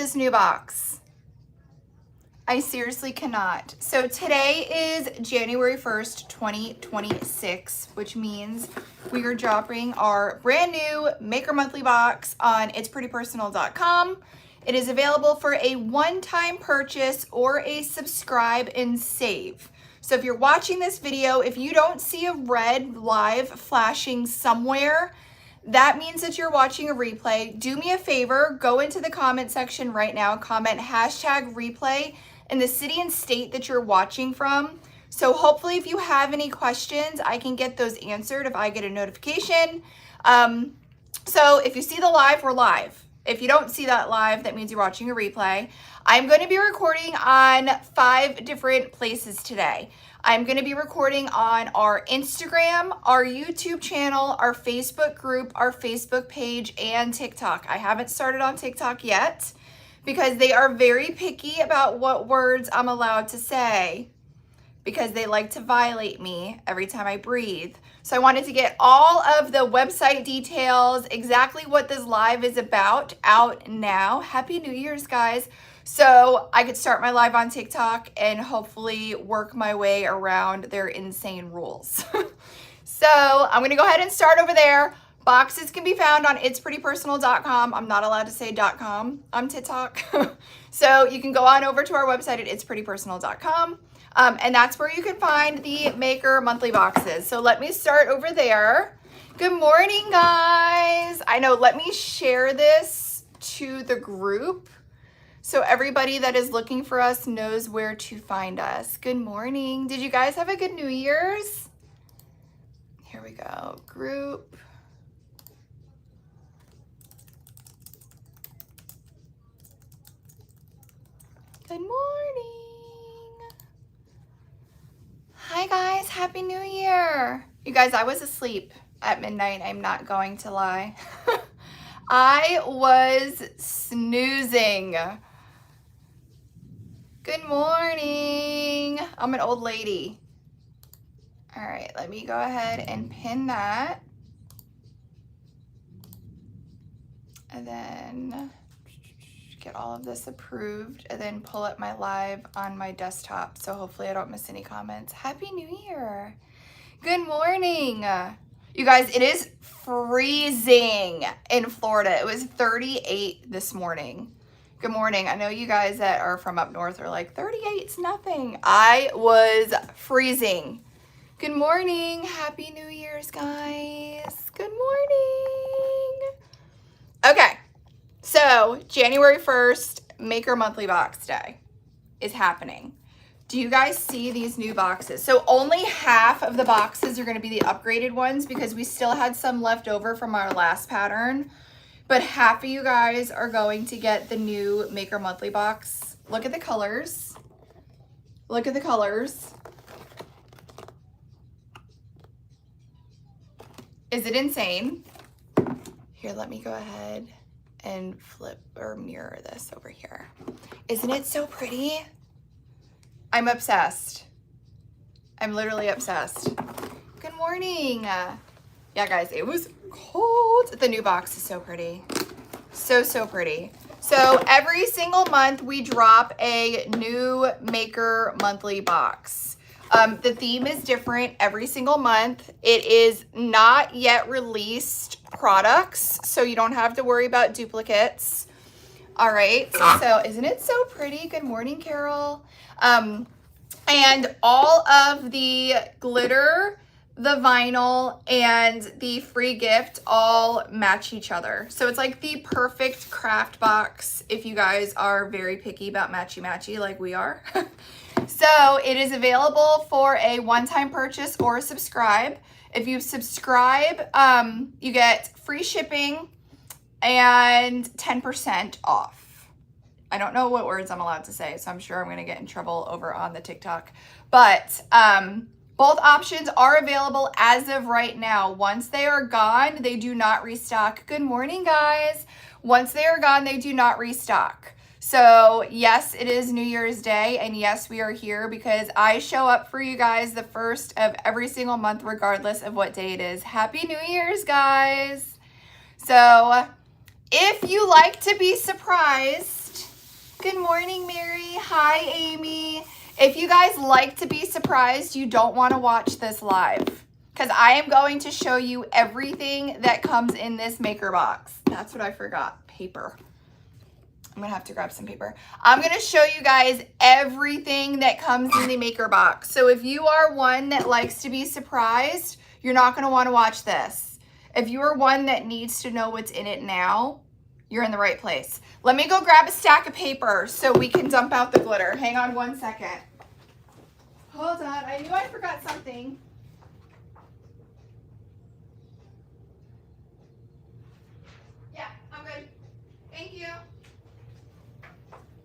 this new box. I seriously cannot. So today is January 1st, 2026, which means we are dropping our brand new Maker Monthly box on itsprettypersonal.com. It is available for a one-time purchase or a subscribe and save. So if you're watching this video, if you don't see a red live flashing somewhere, that means that you're watching a replay. Do me a favor, go into the comment section right now, comment #replay and the city and state that you're watching from. So hopefully if you have any questions, I can get those answered if I get a notification. So if you see the live, we're live. If you don't see that live, that means you're watching a replay. I'm going to be recording on 5 different places today. I'm going to be recording on our Instagram, our YouTube channel, our Facebook group, our Facebook page, and TikTok. I haven't started on TikTok yet because they are very picky about what words I'm allowed to say because they like to violate me every time I breathe. So I wanted to get all of the website details, exactly what this live is about, out now. Happy New Year's, guys. So I could start my live on TikTok and hopefully work my way around their insane rules. So I'm gonna go ahead and start over there. Boxes can be found on itsprettypersonal.com. I'm not allowed to say .com on TikTok. So you can go on over to our website at itsprettypersonal.com. And that's where you can find the Maker monthly boxes. So let me start over there. Good morning, guys. I know, let me share this to the group so everybody that is looking for us knows where to find us. Good morning. Did you guys have a good New Year's? Here we go. Group. Good morning. Hi guys, Happy New Year. You guys, I was asleep at midnight. I'm not going to lie. I was snoozing. Good morning. I'm an old lady. All right, let me go ahead and pin that. And then get all of this approved and then pull up my live on my desktop. So hopefully I don't miss any comments. Happy New Year. Good morning. You guys, it is freezing in Florida. It was 38 this morning. Good morning. I know you guys that are from up north are like, 38's nothing. I was freezing. Good morning. Happy New Year's, guys. Good morning. Okay. So January 1st, Maker Monthly Box Day is happening. Do you guys see these new boxes? So only half of the boxes are going to be the upgraded ones because we still had some left over from our last pattern. But half of you guys are going to get the new Maker Monthly box. Look at the colors. Look at the colors. Is it insane? Here, let me go ahead and flip or mirror this over here. Isn't it so pretty? I'm obsessed. I'm literally obsessed. Good morning. Yeah, guys, it was cold. The new box is so pretty. So, so pretty. So every single month we drop a new Maker Monthly box. The theme is different every single month. It is not yet released products, so you don't have to worry about duplicates. All right, so isn't it so pretty? Good morning, Carol. And all of the glitter, the vinyl, and the free gift all match each other. So it's like the perfect craft box if you guys are very picky about matchy-matchy like we are. So it is available for a one-time purchase or a subscribe. If you subscribe, you get free shipping and 10% off. I don't know what words I'm allowed to say, so I'm sure I'm going to get in trouble over on the TikTok. But both options are available as of right now. Once they are gone, they do not restock. Good morning, guys. Once they are gone, they do not restock. So yes, it is New Year's Day, and yes, we are here because I show up for you guys the first of every single month, regardless of what day it is. Happy New Year's, guys. So if you like to be surprised, Good morning, Mary. Hi, Amy. If you guys like to be surprised, you don't want to watch this live because I am going to show you everything that comes in this maker box. That's what I forgot, paper. I'm gonna have to grab some paper. I'm gonna show you guys everything that comes in the maker box. So if you are one that likes to be surprised, you're not gonna wanna watch this. If you are one that needs to know what's in it now, you're in the right place. Let me go grab a stack of paper so we can dump out the glitter. Hang on 1 second. Hold on, I knew I forgot something. Yeah, I'm good. Thank you.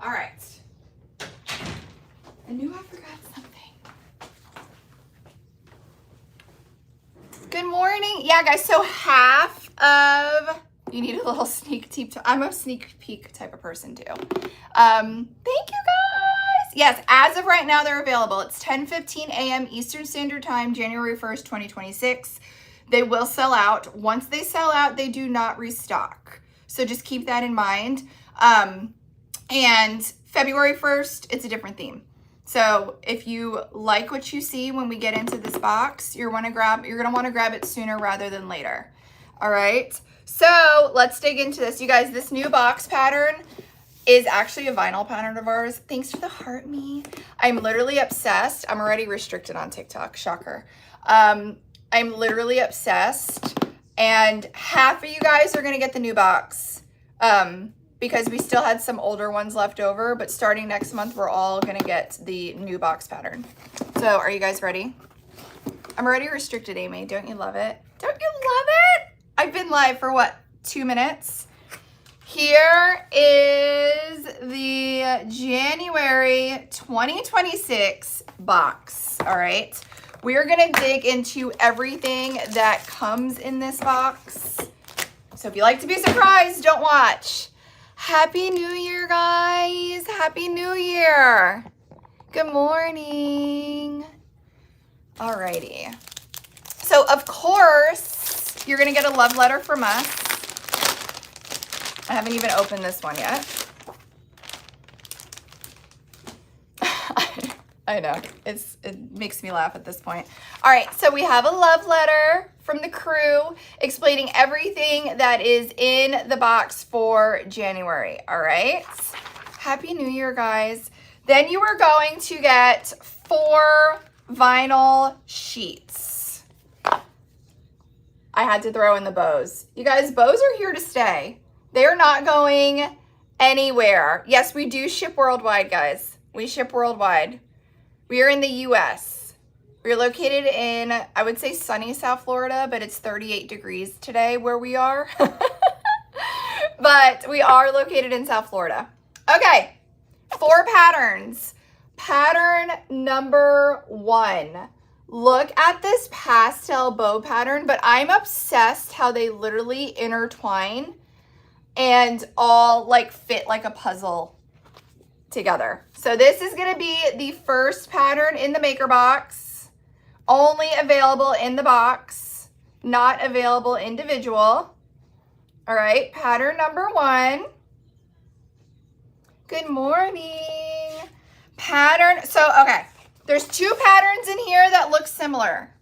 All right. I knew I forgot something. Good morning. Yeah, guys, so half of, you need a little sneak peek. I'm a sneak peek type of person too. Thank you guys. Yes, as of right now, they're available. It's 10:15 a.m. Eastern Standard Time, January 1st, 2026. They will sell out. Once they sell out, they do not restock. So just keep that in mind. And February 1st, it's a different theme. So if you like what you see when we get into this box, you're gonna want to grab it sooner rather than later. All right. So let's dig into this. You guys, this new box pattern is actually a vinyl pattern of ours. Thanks for the heart me. I'm literally obsessed. I'm already restricted on TikTok. Shocker. I'm literally obsessed. And half of you guys are gonna get the new box. Because we still had some older ones left over, but starting next month, we're all gonna get the new box pattern. So are you guys ready? I'm already restricted, Amy. Don't you love it? Don't you love it? I've been live for what, 2 minutes? Here is the January 2026 box, all right? We're gonna dig into everything that comes in this box. So if you like to be surprised, don't watch. Happy New Year, guys. Happy New Year. Good morning. Alrighty. So, of course, you're going to get a love letter from us. I haven't even opened this one yet. I know. It makes me laugh at this point. All right, so we have a love letter from the crew explaining everything that is in the box for January. All right. Happy New Year, guys. Then you are going to get 4 vinyl sheets. I had to throw in the bows. You guys, bows are here to stay. They're not going anywhere. Yes, we do ship worldwide, guys. We ship worldwide. We are in the U.S. We're located in, I would say, sunny South Florida, but it's 38 degrees today where we are. But we are located in South Florida. Okay, 4 patterns. Pattern number 1. Look at this pastel bow pattern, but I'm obsessed how they literally intertwine and all like fit like a puzzle together. So this is going to be the first pattern in the maker box, only available in the box, not available individual. All right, pattern number 1. Good morning. Pattern, so okay, there's 2 patterns in here that look similar.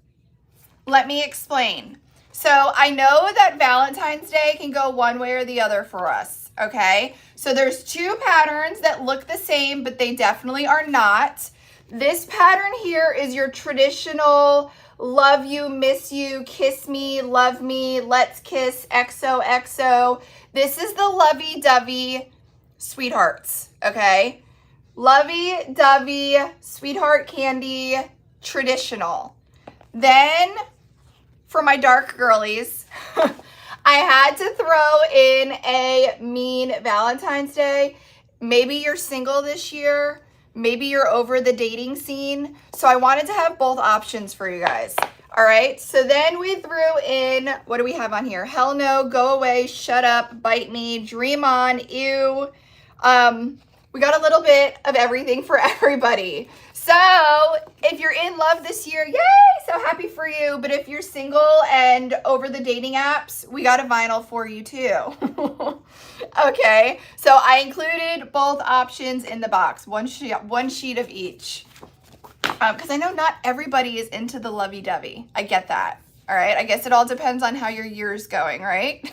Let me explain. So I know that Valentine's Day can go one way or the other for us, okay? So there's 2 patterns that look the same, but they definitely are not. This pattern here is your traditional love you, miss you, kiss me, love me, let's kiss, XOXO. This is the lovey-dovey sweethearts, okay? Lovey-dovey sweetheart candy traditional. Then for my dark girlies, I had to throw in a mean Valentine's Day. Maybe you're single this year. Maybe you're over the dating scene. So I wanted to have both options for you guys. All right. So then we threw in, what do we have on here? Hell no, go away, shut up, bite me, dream on, ew. We got a little bit of everything for everybody. So if you're in love this year, yay, so happy for you. But if you're single and over the dating apps, we got a vinyl for you too. Okay, so I included both options in the box, one sheet of each. Because I know not everybody is into the lovey-dovey. I get that. All right, I guess it all depends on how your year's going, right?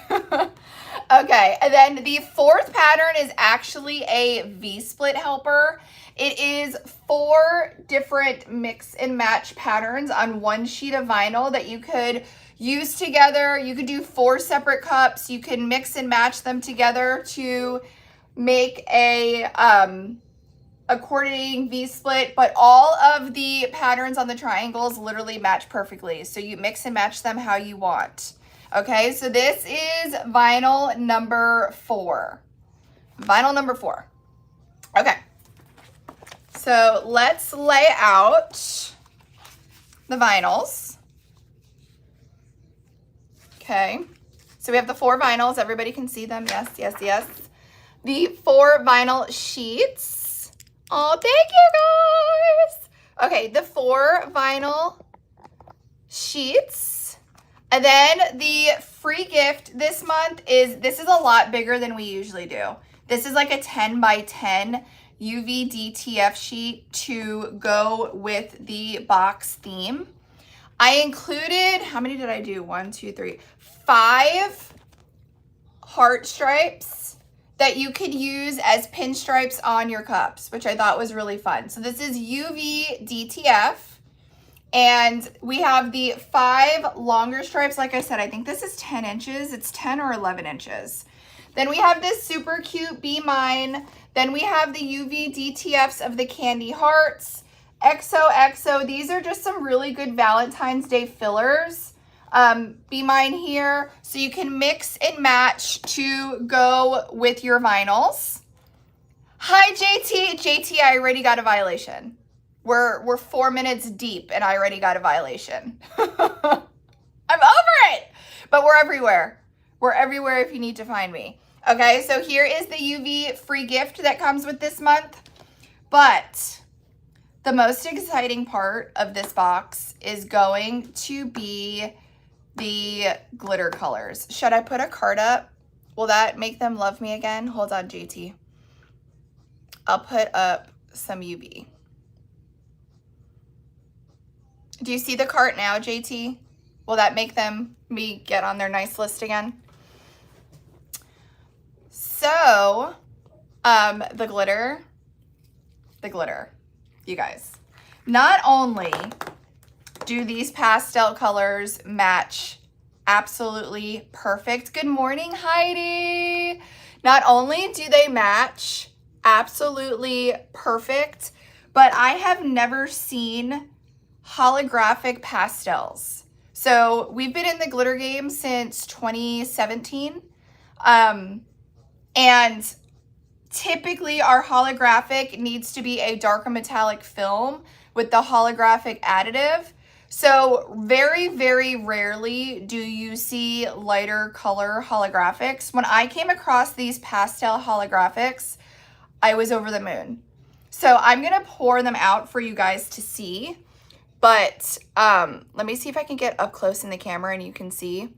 Okay, and then the fourth pattern is actually a V-split helper. It is 4 different mix and match patterns on one sheet of vinyl that you could use together. You could do 4 separate cups. You can mix and match them together to make a coordinating V-split, but all of the patterns on the triangles literally match perfectly. So you mix and match them how you want. Okay, so this is vinyl number 4. Vinyl number 4. Okay, so let's lay out the vinyls. Okay, so we have the 4 vinyls. Everybody can see them. Yes, yes, yes. The 4 vinyl sheets. Oh, thank you guys. Okay, the 4 vinyl sheets. And then the free gift this month this is a lot bigger than we usually do. This is like a 10 by 10 UV DTF sheet to go with the box theme. I included, how many did I do? 1, 2, 3, 5 heart stripes that you could use as pinstripes on your cups, which I thought was really fun. So this is UV DTF. And we have the 5 longer stripes. Like I said, I think this is 10 inches. It's 10 or 11 inches. Then we have this super cute Be Mine. Then we have the UV DTFs of the candy hearts. XOXO. These are just some really good Valentine's Day fillers. Be Mine here. So you can mix and match to go with your vinyls. Hi, JT. JT, I already got a violation. We're 4 minutes deep and I already got a violation. I'm over it, but we're everywhere. We're everywhere if you need to find me. Okay, so here is the UV free gift that comes with this month. But the most exciting part of this box is going to be the glitter colors. Should I put a card up? Will that make them love me again? Hold on, JT. I'll put up some UV. Do you see the cart now, JT? Will that make me get on their nice list again? So, the glitter, you guys. Not only do these pastel colors match absolutely perfect. Good morning, Heidi. Not only do they match absolutely perfect, but I have never seen holographic pastels. So we've been in the glitter game since 2017. And typically our holographic needs to be a darker metallic film with the holographic additive. So very, very rarely do you see lighter color holographics. When I came across these pastel holographics, I was over the moon. So I'm gonna pour them out for you guys to see. But let me see if I can get up close in the camera and you can see.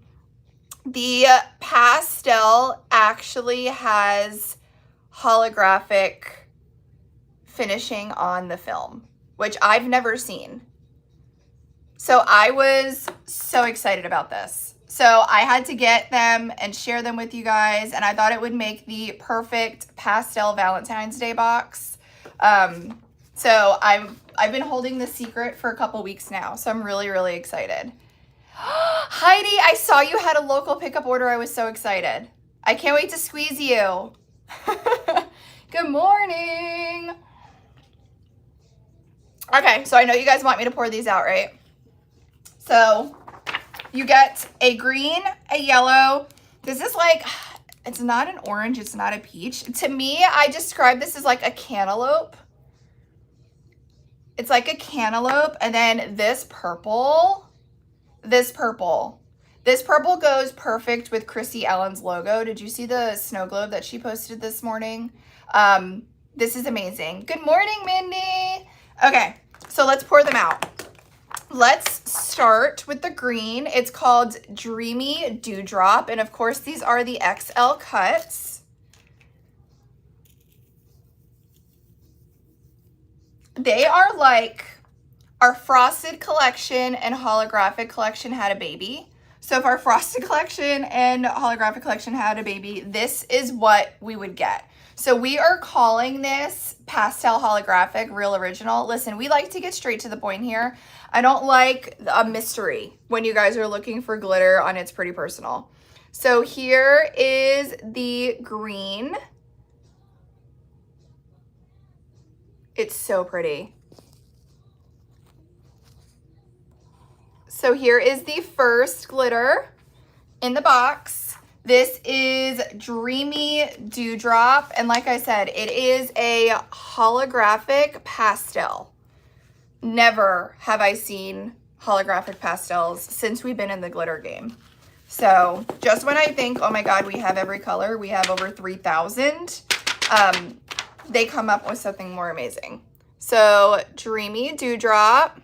The pastel actually has holographic finishing on the film, which I've never seen. So I was so excited about this. So I had to get them and share them with you guys, and I thought it would make the perfect pastel Valentine's Day box. So I've been holding this secret for a couple weeks now, so I'm really, really excited. Heidi, I saw you had a local pickup order. I was so excited. I can't wait to squeeze you. Good morning. Okay, so I know you guys want me to pour these out, right? So you get a green, a yellow. This is like, it's not an orange, it's not a peach. To me, I describe this as like a cantaloupe. It's like a cantaloupe, and then this purple goes perfect with Chrissy Ellen's logo. Did you see the snow globe that she posted this morning? This is amazing. Good morning, Mindy. Okay, so let's pour them out. Let's start with the green. It's called Dreamy Dewdrop. And of course, these are the XL cuts. They are like our Frosted collection and Holographic collection had a baby. So if our Frosted collection and Holographic collection had a baby, this is what we would get. So we are calling this Pastel Holographic Real Original. Listen, we like to get straight to the point here. I don't like a mystery when you guys are looking for glitter on It's Pretty Personal. So here is the green. It's so pretty. So here is the first glitter in the box. This is Dreamy Dewdrop. And like I said, it is a holographic pastel. Never have I seen holographic pastels since we've been in the glitter game. So just when I think, oh my God, we have every color, we have over 3,000, they come up with something more amazing. So Dreamy Dewdrop.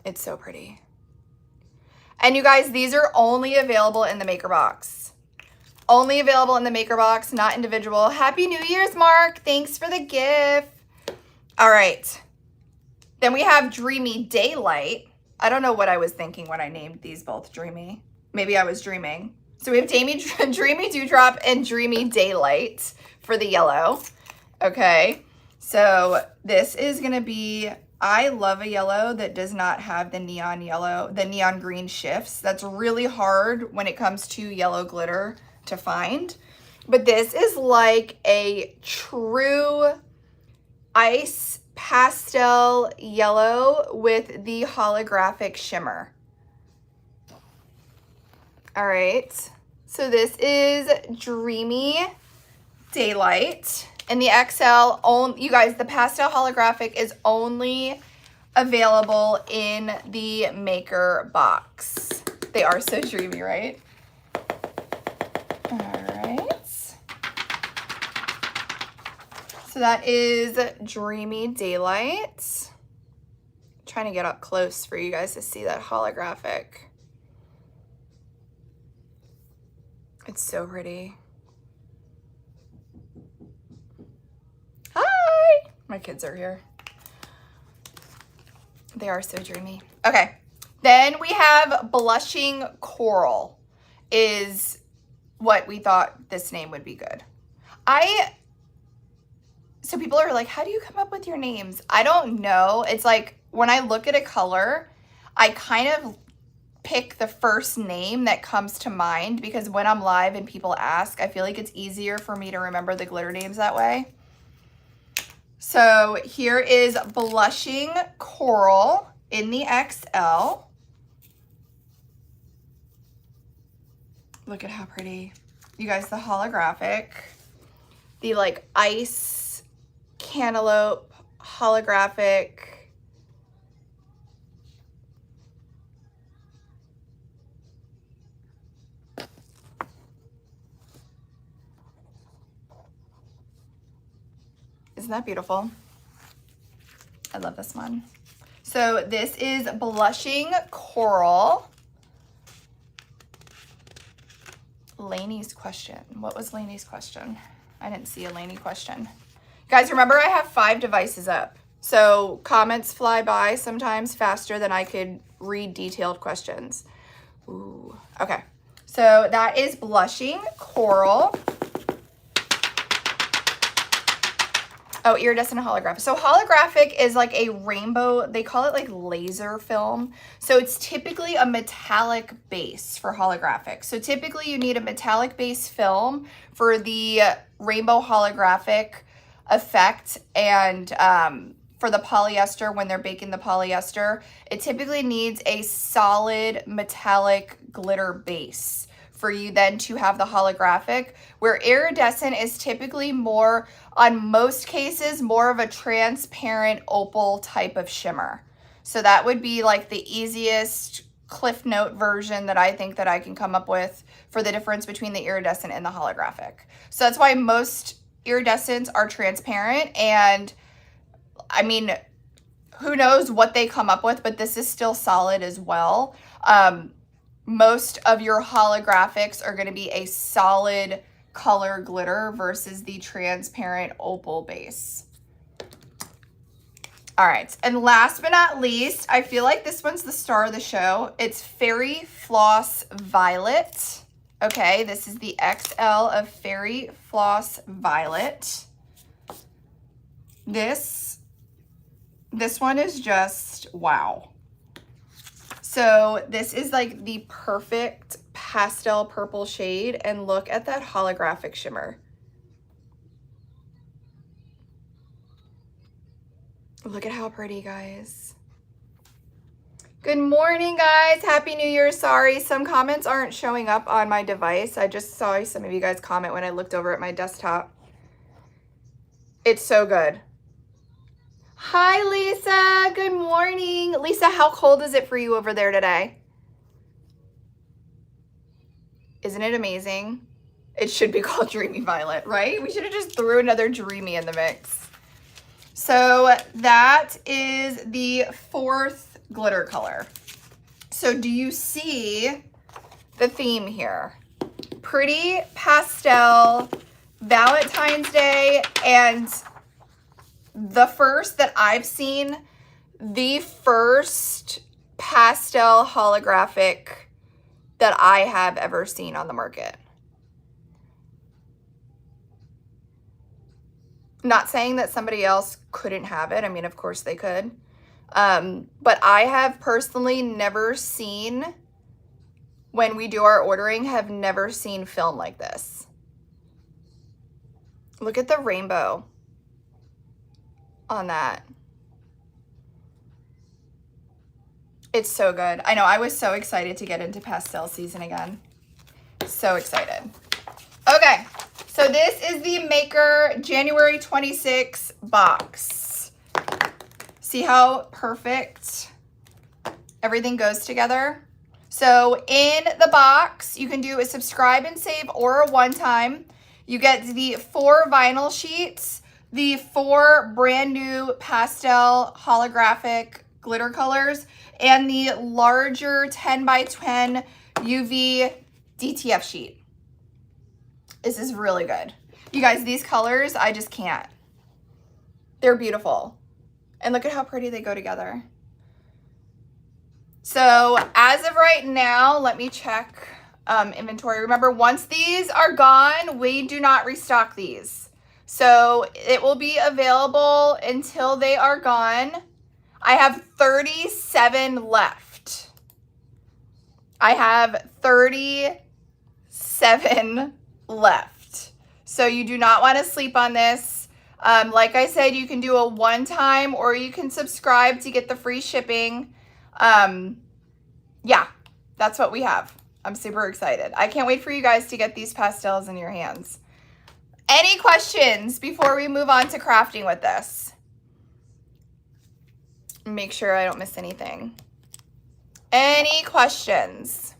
It's so pretty. And you guys, these are only available in the maker box. Only available in the maker box, not individual. Happy New Year's, Mark. Thanks for the gift. All right. Then we have Dreamy Daylight. I don't know what I was thinking when I named these both Dreamy. Maybe I was dreaming. So we have Dreamy Dewdrop and Dreamy Daylight for the yellow. Okay. So this is going to be, I love a yellow that does not have the neon yellow, the neon green shifts. That's really hard when it comes to yellow glitter to find. But this is like a true ice pastel yellow with the holographic shimmer. All right, so this is Dreamy Daylight. And the XL, you guys, the pastel holographic is only available in the maker box. They are so dreamy, right? All right. So that is Dreamy Daylight. Trying to get up close for you guys to see that holographic. It's so pretty. Hi! My kids are here. They are so dreamy. Okay. Then we have Blushing Coral is what we thought this name would be good. So people are like, how do you come up with your names? I don't know. It's like when I look at a color, I kind of pick the first name that comes to mind because when I'm live and people ask, I feel like it's easier for me to remember the glitter names that way. So here is Blushing Coral in the XL. Look at how pretty. You guys, the holographic, the like ice cantaloupe holographic. Isn't that beautiful? I love this one. So this is Blushing Coral. Lainey's question. What was Lainey's question? I didn't see a Lainey question. Guys, remember I have 5 devices up. So comments fly by sometimes faster than I could read detailed questions. Ooh, okay. So that is Blushing Coral. Oh, iridescent holographic. So holographic is like a rainbow, they call it like laser film. So it's typically a metallic base for holographic. So typically you need a metallic base film for the rainbow holographic effect. And for the polyester, when they're baking the polyester, it typically needs a solid metallic glitter base for you then to have the holographic, where iridescent is typically more, on most cases, more of a transparent opal type of shimmer. So that would be like the easiest Cliff Note version that I think that I can come up with for the difference between the iridescent and the holographic. So that's why most iridescents are transparent, and I mean, who knows what they come up with, but this is still solid as well. Most of your holographics are going to be a solid color glitter versus the transparent opal base. All right, and last but not least, I feel like this one's the star of the show. It's Fairy Floss Violet. Okay, this is the XL of Fairy Floss Violet. This one is just wow. So this is like the perfect pastel purple shade, and look at that holographic shimmer. Look at how pretty, guys. Good morning, guys. Happy New Year. Sorry, some comments aren't showing up on my device. I just saw some of you guys comment when I looked over at my desktop. It's so good. Hi, Lisa. Good morning. Lisa, how cold is it for you over there today? Isn't it amazing? It should be called Dreamy Violet, right? We should have just threw another Dreamy in the mix. So that is the fourth glitter color. So do you see the theme here? Pretty pastel, Valentine's Day, and the first that I've seen, the first pastel holographic that I have ever seen on the market. Not saying that somebody else couldn't have it. I mean, of course they could. But I have personally never seen, when we do our ordering, have never seen film like this. Look at the rainbow on that. It's so good. I know, I was so excited to get into pastel season again. So excited. Okay, so this is the Maker January 26 box. See how perfect everything goes together? So in the box, you can do a subscribe and save or a one-time. You get the 4 vinyl sheets, the 4 brand new pastel holographic glitter colors, and the larger 10 by 10 UV DTF sheet. This is really good. You guys, these colors, I just can't. They're beautiful. And look at how pretty they go together. So as of right now, let me check inventory. Remember, once these are gone, we do not restock these. So it will be available until they are gone. I have 37 left. I have 37 left. So you do not want to sleep on this. Like I said, you can do a one-time or you can subscribe to get the free shipping. Yeah, that's what we have. I'm super excited. I can't wait for you guys to get these pastels in your hands. Any questions before we move on to crafting with this? Make sure I don't miss anything. Any questions?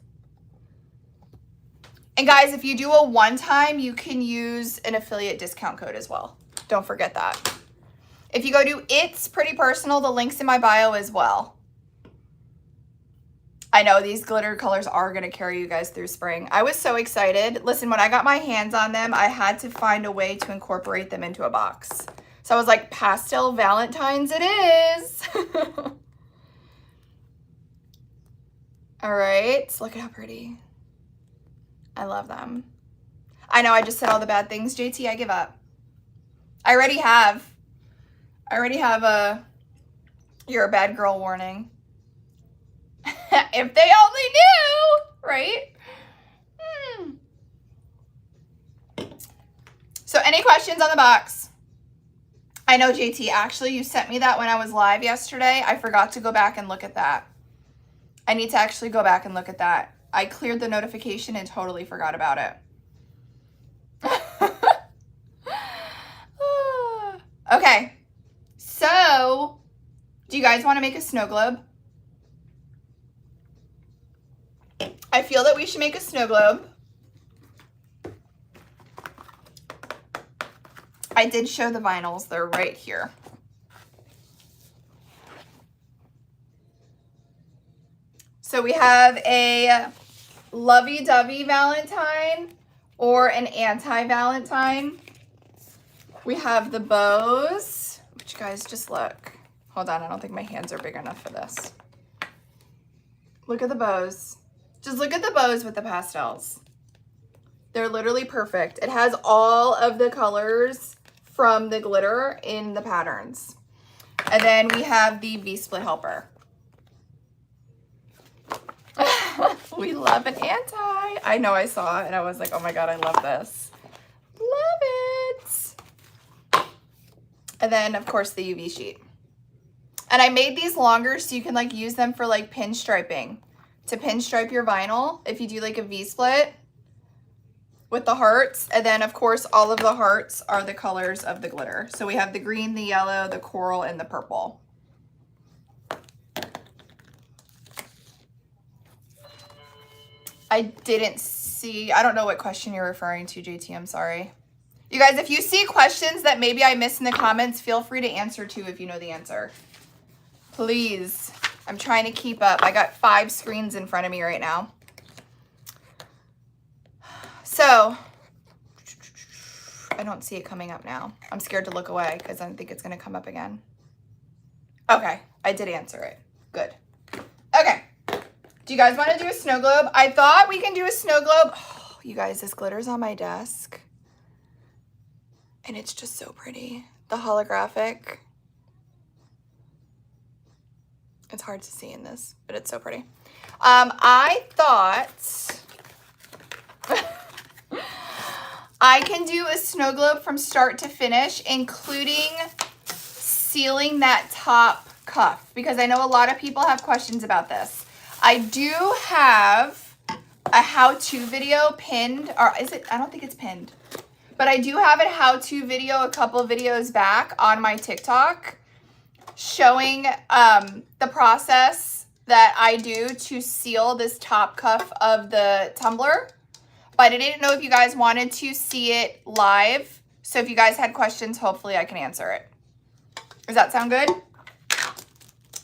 And guys, if you do a one-time, you can use an affiliate discount code as well. Don't forget that. If you go to It's Pretty Personal, the link's in my bio as well. I know these glitter colors are going to carry you guys through spring. I was so excited. Listen, when I got my hands on them, I had to find a way to incorporate them into a box. So I was like, pastel Valentine's it is. All right, look at how pretty. I love them. I know I just said all the bad things. JT, I give up. I already have a you're a bad girl warning. If they only knew, right? So any questions on the box? I know, JT, actually you sent me that when I was live yesterday. I forgot to go back and look at that. I need to actually go back and look at that. I cleared the notification and totally forgot about it. Okay, so do you guys want to make a snow globe? I feel that we should make a snow globe. I did show the vinyls. They're right here. So we have a lovey-dovey Valentine or an anti-Valentine. We have the bows, which, guys, just look. Hold on, I don't think my hands are big enough for this. Look at the bows. Just look at the bows with the pastels. They're literally perfect. It has all of the colors from the glitter in the patterns. And then we have the V-split helper. We love an anti. I know, I saw it and I was like, oh my God, I love this. Love it. And then, of course, the UV sheet. And I made these longer so you can like use them for like pinstriping. To pinstripe your vinyl if you do like a V-split with the hearts. And then, of course, all of the hearts are the colors of the glitter. So we have the green, the yellow, the coral, and the purple. I didn't see, I don't know what question you're referring to, JT, I'm sorry. You guys, if you see questions that maybe I missed in the comments, feel free to answer too if you know the answer. Please, I'm trying to keep up. I got 5 screens in front of me right now. So, I don't see it coming up now. I'm scared to look away because I don't think it's gonna come up again. Okay, I did answer it. Good. Okay. Do you guys want to do a snow globe? I thought we can do a snow globe. Oh, you guys, this glitter's on my desk. And it's just so pretty. The holographic. It's hard to see in this, but it's so pretty. I thought I can do a snow globe from start to finish, including sealing that top cuff, because I know a lot of people have questions about this. I do have a how-to video pinned, or is it? I don't think it's pinned, but I do have a how-to video a couple videos back on my TikTok showing the process that I do to seal this top cuff of the tumbler. But I didn't know if you guys wanted to see it live. So if you guys had questions, hopefully I can answer it. Does that sound good?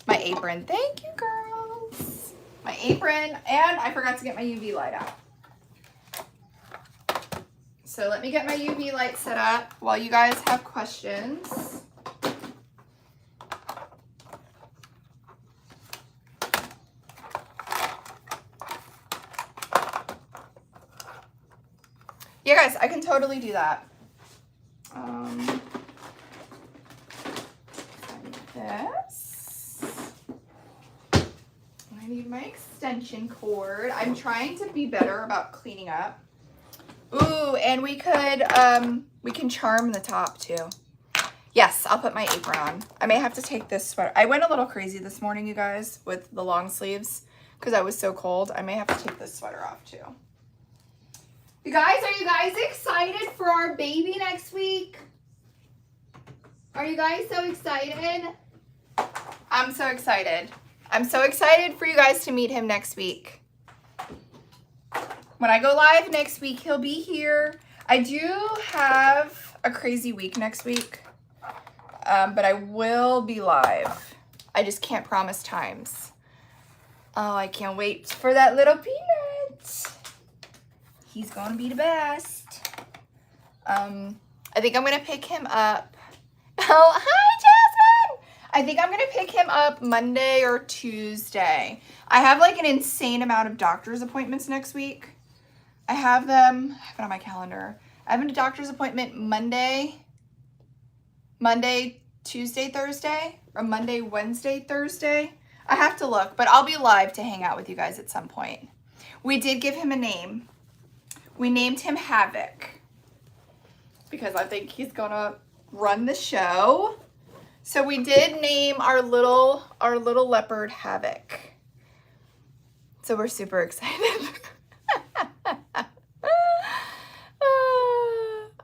My apron. Thank you, girls. My apron, and I forgot to get my UV light out. So let me get my UV light set up while you guys have questions. Yeah, guys, I can totally do that. This. I need my extension cord. I'm trying to be better about cleaning up. Ooh, and we can charm the top too. Yes, I'll put my apron on. I may have to take this sweater. I went a little crazy this morning, you guys, with the long sleeves because I was so cold. I may have to take this sweater off too. You guys, are you guys excited for our baby next week? Are you guys so excited? I'm so excited. I'm so excited for you guys to meet him next week. When I go live next week, he'll be here. I do have a crazy week next week, but I will be live. I just can't promise times. Oh, I can't wait for that little peanut. He's going to be the best. I think I'm going to pick him up. Oh, hi, Jasmine. I think I'm going to pick him up Monday or Tuesday. I have like an insane amount of doctor's appointments next week. I have them, I have it on my calendar. I have a doctor's appointment Monday, Tuesday, Thursday, or Monday, Wednesday, Thursday. I have to look, but I'll be live to hang out with you guys at some point. We did give him a name. We named him Havoc because I think he's gonna run the show. So we did name our little leopard Havoc. So we're super excited.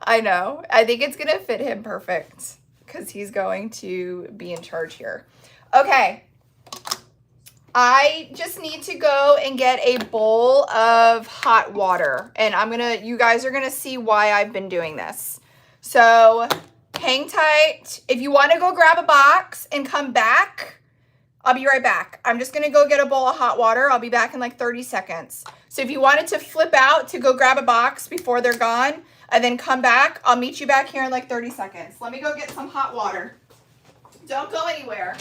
I know. I think it's gonna fit him perfect because he's going to be in charge here. Okay. I just need to go and get a bowl of hot water, and you guys are gonna see why I've been doing this. So tight. If you want to go grab a box and come back, I'll be right back. I'm just going to go get a bowl of hot water. I'll be back in like 30 seconds. So if you wanted to flip out to go grab a box before they're gone and then come back, I'll meet you back here in like 30 seconds. Let me go get some hot water. Don't go anywhere.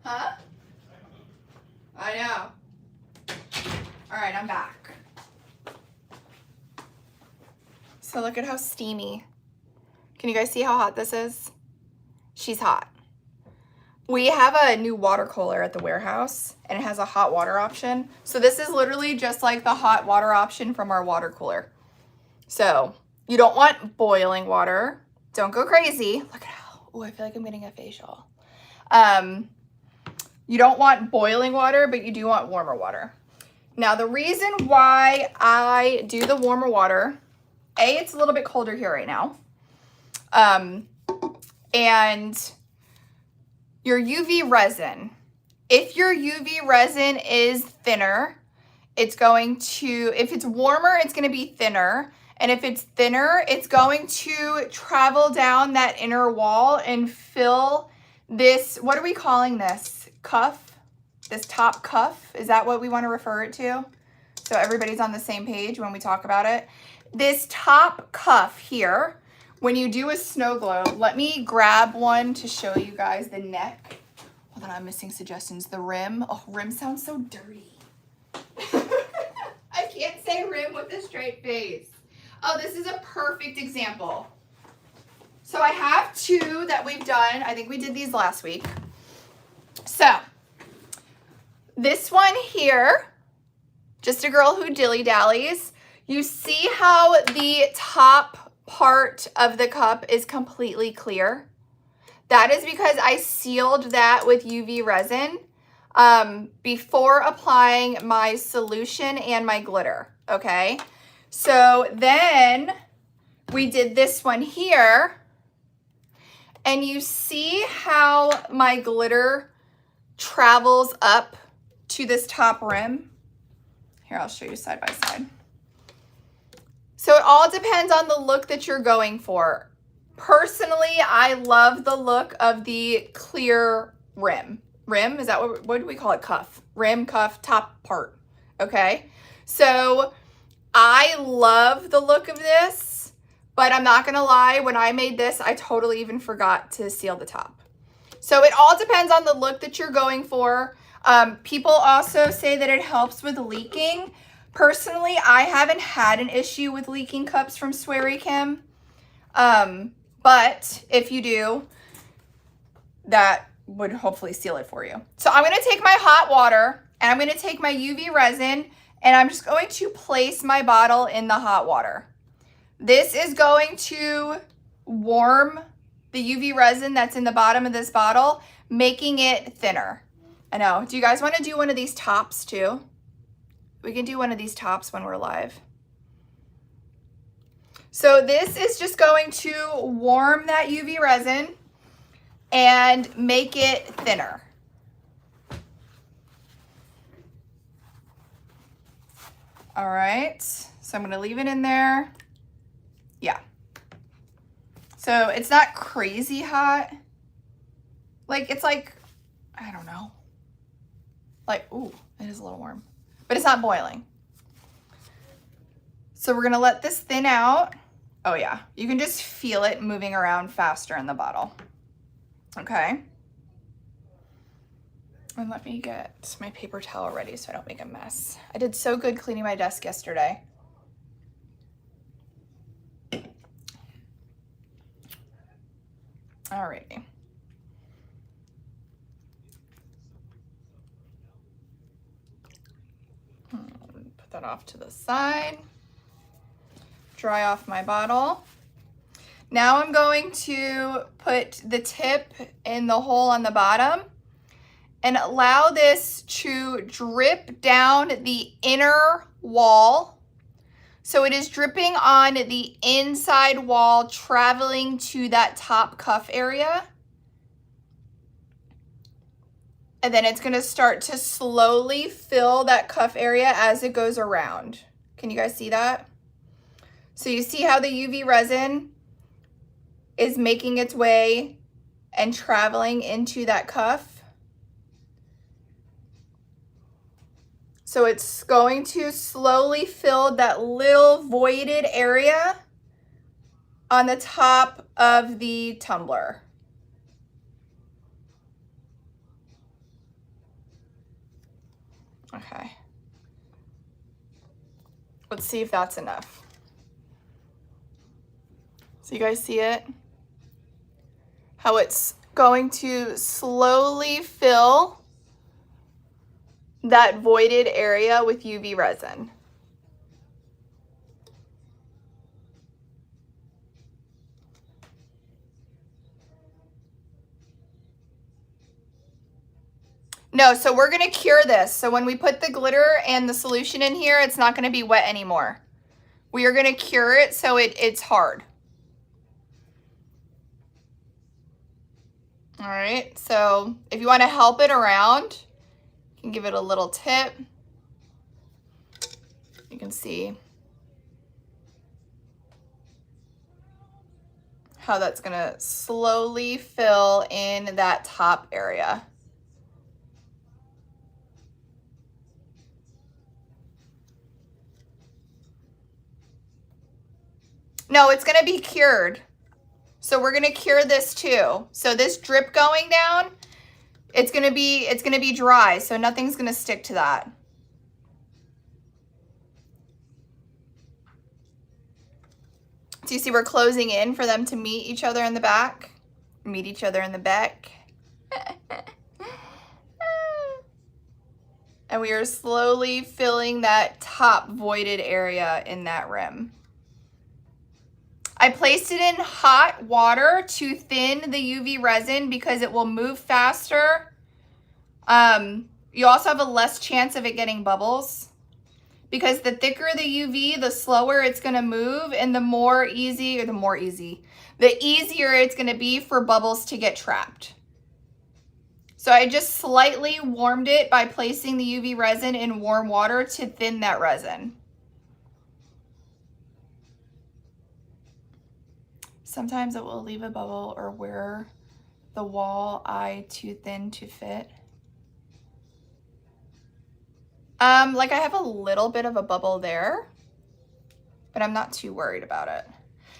Huh? I know. All right, I'm back. So look at how steamy. Can you guys see how hot this is? She's hot. We have a new water cooler at the warehouse and it has a hot water option. So this is literally just like the hot water option from our water cooler. So you don't want boiling water. Don't go crazy. Look at how, oh, I feel like I'm getting a facial. You don't want boiling water, but you do want warmer water. Now, the reason why I do the warmer water, A, it's a little bit colder here right now. And your UV resin, if your UV resin is thinner, it's going to, if it's warmer, it's going to be thinner. And if it's thinner, it's going to travel down that inner wall and fill this, what are we calling this? Cuff, this top cuff. Is that what we want to refer it to? So everybody's on the same page when we talk about it. This top cuff here, when you do a snow globe, let me grab one to show you guys the neck. Hold on, I'm missing suggestions. The rim. Oh, rim sounds so dirty. I can't say rim with a straight face. Oh, this is a perfect example. So I have two that we've done. I think we did these last week. So this one here, just a girl who dilly-dallies. You see how the top part of the cup is completely clear? That is because I sealed that with UV resin before applying my solution and my glitter, okay? So then we did this one here, and you see how my glitter travels up to this top rim. Here, I'll show you side by side. So it all depends on the look that you're going for. Personally, I love the look of the clear rim. Rim, is that what do we call it? Cuff. Rim, cuff, top part. Okay. So I love the look of this, but I'm not gonna lie, when I made this, I totally even forgot to seal the top. So it all depends on the look that you're going for. People also say that it helps with leaking. Personally, I haven't had an issue with leaking cups from Sweary Kim. But if you do, that would hopefully seal it for you. So I'm gonna take my hot water and I'm gonna take my UV resin and I'm just going to place my bottle in the hot water. This is going to warm the UV resin that's in the bottom of this bottle, making it thinner. I know. Do you guys want to do one of these tops too? We can do one of these tops when we're live. So this is just going to warm that UV resin and make it thinner. All right, so I'm gonna leave it in there. Yeah. So it's not crazy hot. Like, it's like, I don't know. Like, ooh, it is a little warm, but it's not boiling. So we're gonna let this thin out. Oh yeah, you can just feel it moving around faster in the bottle. Okay. And let me get my paper towel ready so I don't make a mess. I did so good cleaning my desk yesterday. Alrighty. Put that off to the side. dry off my bottle. Now I'm going to put the tip in the hole on the bottom and allow this to drip down the inner wall. So it is dripping on the inside wall, traveling to that top cuff area. And then it's gonna start to slowly fill that cuff area as it goes around. Can you guys see that? So you see how the UV resin is making its way and traveling into that cuff. So it's going to slowly fill that little voided area on the top of the tumbler. Okay. Let's see if that's enough. So you guys see it? How it's going to slowly fill that voided area with UV resin. No, so we're gonna cure this. So when we put the glitter and the solution in here, it's not gonna be wet anymore. We are gonna cure it so it's hard. All right, so if you wanna help it around, you can give it a little tip. You can see how that's gonna slowly fill in that top area. No, it's gonna be cured. So we're gonna cure this too. So this drip going down, it's gonna be dry, so nothing's gonna stick to that. So you see we're closing in for them to meet each other in the back. Meet each other in the back. And we are slowly filling that top voided area in that rim. I placed it in hot water to thin the UV resin because it will move faster. You also have a less chance of it getting bubbles because the thicker the UV, the slower it's gonna move, and the easier it's gonna be for bubbles to get trapped. So I just slightly warmed it by placing the UV resin in warm water to thin that resin. Sometimes it will leave a bubble or wear the wall eye too thin to fit. Like I have a little bit of a bubble there, but I'm not too worried about it.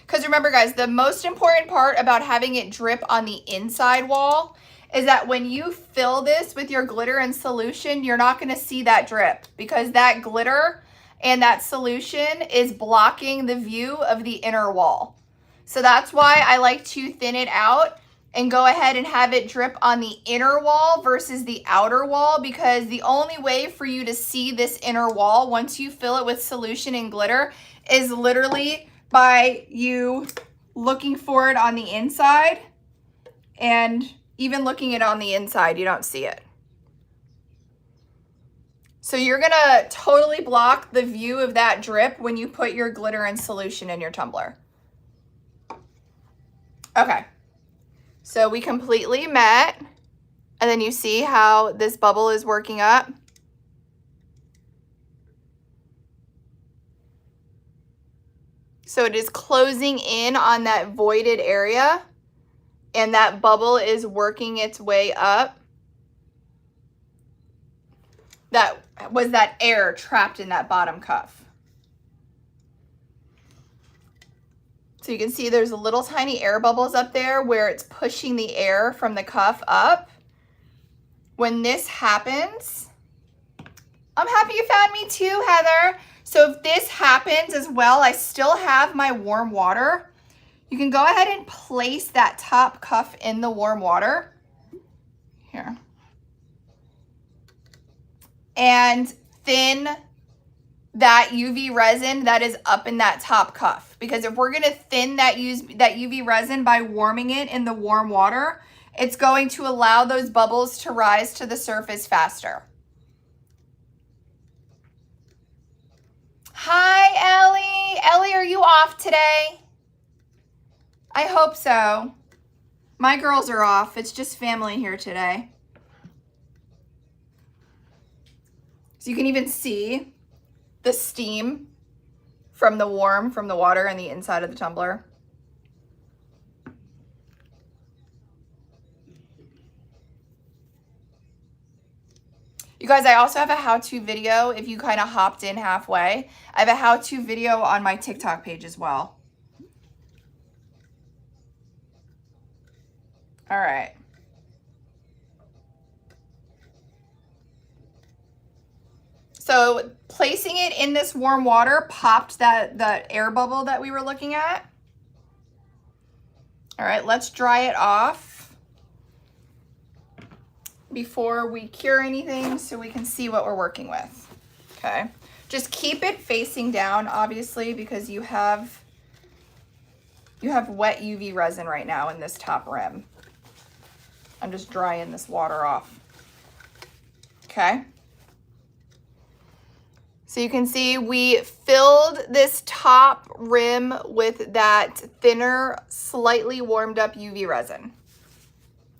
Because remember guys, the most important part about having it drip on the inside wall is that when you fill this with your glitter and solution, you're not gonna see that drip because that glitter and that solution is blocking the view of the inner wall. So that's why I like to thin it out and go ahead and have it drip on the inner wall versus the outer wall, because the only way for you to see this inner wall once you fill it with solution and glitter is literally by you looking for it on the inside, and even looking it on the inside, you don't see it. So you're gonna totally block the view of that drip when you put your glitter and solution in your tumbler. Okay, so we completely met, and then you see how this bubble is working up. So it is closing in on that voided area, and that bubble is working its way up. That was that air trapped in that bottom cuff. So you can see there's a little tiny air bubbles up there where it's pushing the air from the cuff up. When this happens, I'm happy you found me too, Heather. So if this happens as well, I still have my warm water. You can go ahead and place that top cuff in the warm water. Here. And thin that UV resin that is up in that top cuff. Because if we're going to thin that UV resin by warming it in the warm water, it's going to allow those bubbles to rise to the surface faster. Hi, Ellie. Ellie, are you off today? I hope so. My girls are off. It's just family here today. So you can even see the steam from the water and the inside of the tumbler. You guys, I also have a how-to video if you kind of hopped in halfway. I have a how-to video on my TikTok page as well. All right. So placing it in this warm water popped that air bubble that we were looking at. All right, let's dry it off before we cure anything so we can see what we're working with. Okay, just keep it facing down, obviously, because you have wet UV resin right now in this top rim. I'm just drying this water off. Okay. So you can see we filled this top rim with that thinner, slightly warmed up UV resin.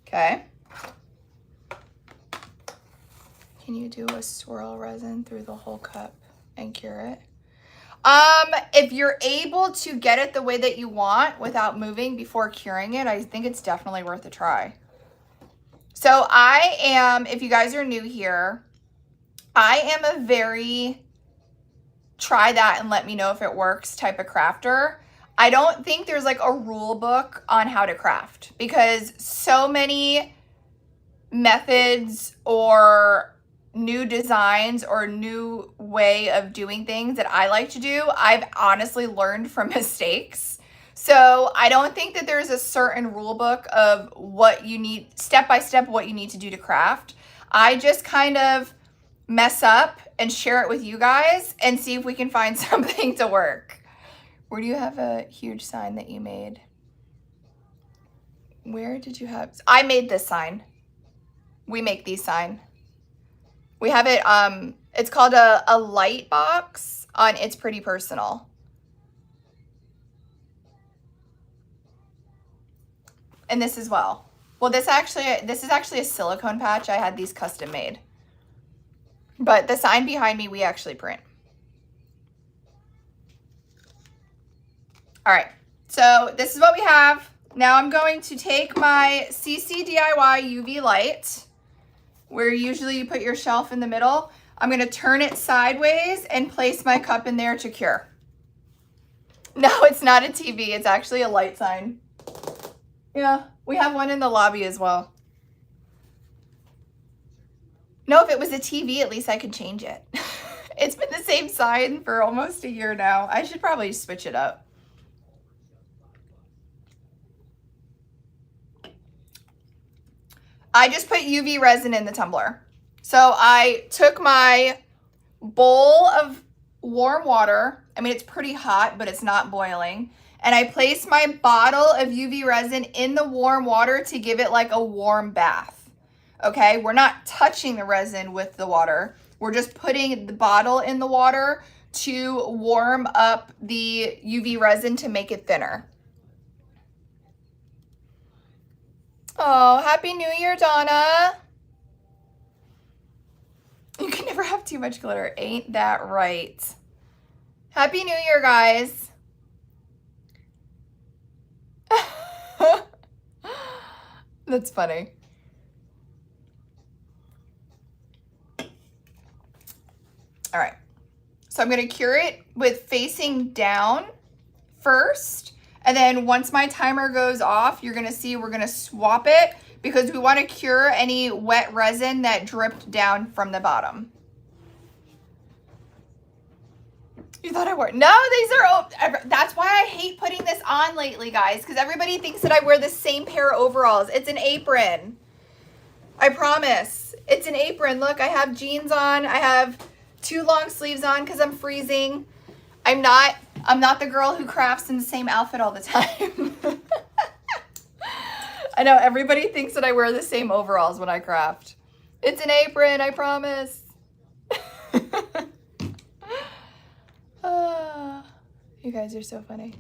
Okay. Can you do a swirl resin through the whole cup and cure it? If you're able to get it the way that you want without moving before curing it, I think it's definitely worth a try. So I am, if you guys are new here, I am a very try that and let me know if it works type of crafter. I don't think there's like a rule book on how to craft because so many methods or new designs or new way of doing things that I like to do, I've honestly learned from mistakes. So I don't think that there's a certain rule book of what you need, step by step, what you need to do to craft. I just kind of mess up and share it with you guys and see if we can find something to work. Where do you have a huge sign that you made? Where did you have? I made this sign. We make these sign. We have it, it's called a light box on It's Pretty Personal. And this as well. Well, this is actually a silicone patch. I had these custom made. But the sign behind me, we actually print. All right, so this is what we have. Now I'm going to take my CC DIY UV light, where usually you put your shelf in the middle. I'm gonna turn it sideways and place my cup in there to cure. No, it's not a TV, it's actually a light sign. Yeah, we have one in the lobby as well. No, if it was a TV, at least I could change it. It's been the same sign for almost a year now. I should probably switch it up. I just put UV resin in the tumbler. So I took my bowl of warm water. I mean, it's pretty hot, but it's not boiling. And I placed my bottle of UV resin in the warm water to give it like a warm bath. Okay, we're not touching the resin with the water. We're just putting the bottle in the water to warm up the UV resin to make it thinner. Oh, Happy New Year, Donna. You can never have too much glitter. Ain't that right? Happy New Year, guys. That's funny. All right, so I'm gonna cure it with facing down first, and then once my timer goes off, you're gonna see we're gonna swap it because we wanna cure any wet resin that dripped down from the bottom. You thought I wore, no, these are, that's why I hate putting this on lately, guys, because everybody thinks that I wear the same pair of overalls. It's an apron. I promise. It's an apron. Look, I have jeans on. I have 2 long sleeves on because I'm freezing. I'm not the girl who crafts in the same outfit all the time. I know everybody thinks that I wear the same overalls when I craft. It's an apron, I promise. You guys are so funny.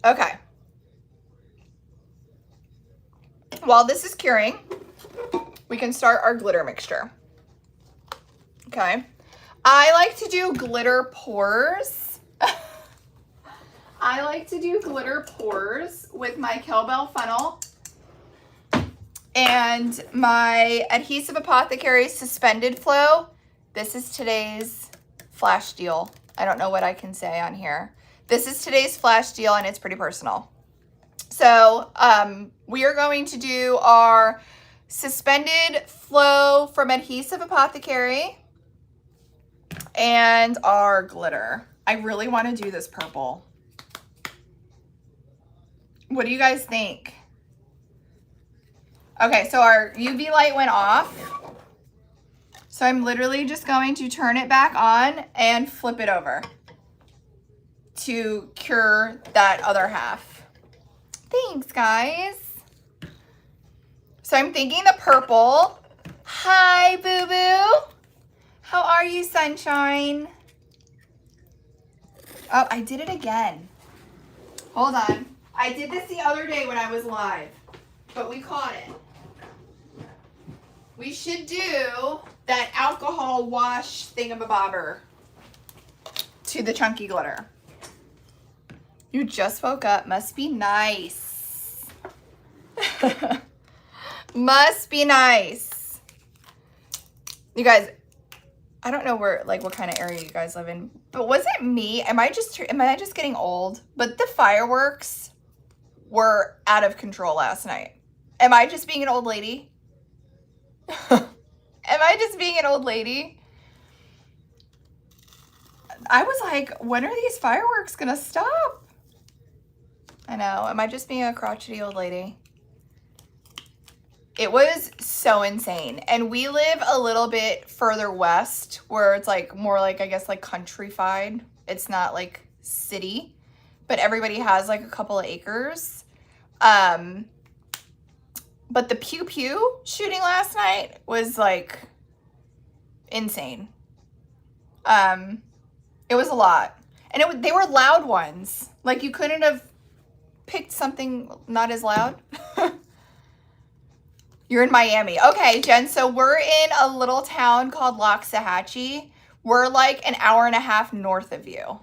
Okay. While this is curing, we can start our glitter mixture. Okay. I like to do glitter pours. I like to do glitter pours with my Kelbell funnel and my Adhesive Apothecary Suspended Flow. This is today's flash deal. I don't know what I can say on here. This is today's flash deal and it's pretty personal. So we are going to do our Suspended Flow from Adhesive Apothecary and our glitter. I really want to do this purple. What do you guys think? Okay, so our UV light went off. So I'm literally just going to turn it back on and flip it over to cure that other half. Thanks, guys. So I'm thinking the purple. Hi, boo-boo. How are you, sunshine? Oh, I did it again. Hold on. I did this the other day when I was live, but we caught it. We should do that alcohol wash thingamabobber to the chunky glitter. You just woke up. Must be nice. Must be nice. You guys, I don't know where, like, what kind of area you guys live in, but was it me? Am I just getting old? But the fireworks were out of control last night. Am I just being an old lady? Am I just being an old lady? I was like, when are these fireworks gonna stop? I know. Am I just being a crotchety old lady? It was so insane. And we live a little bit further west where it's like more like, I guess, like countrified. It's not like city, but everybody has like a couple of acres. But the pew pew shooting last night was like insane. It was a lot. And they were loud ones. Like you couldn't have picked something not as loud. You're in Miami. Okay, Jen, so we're in a little town called Loxahatchee. We're like an hour and a half north of you.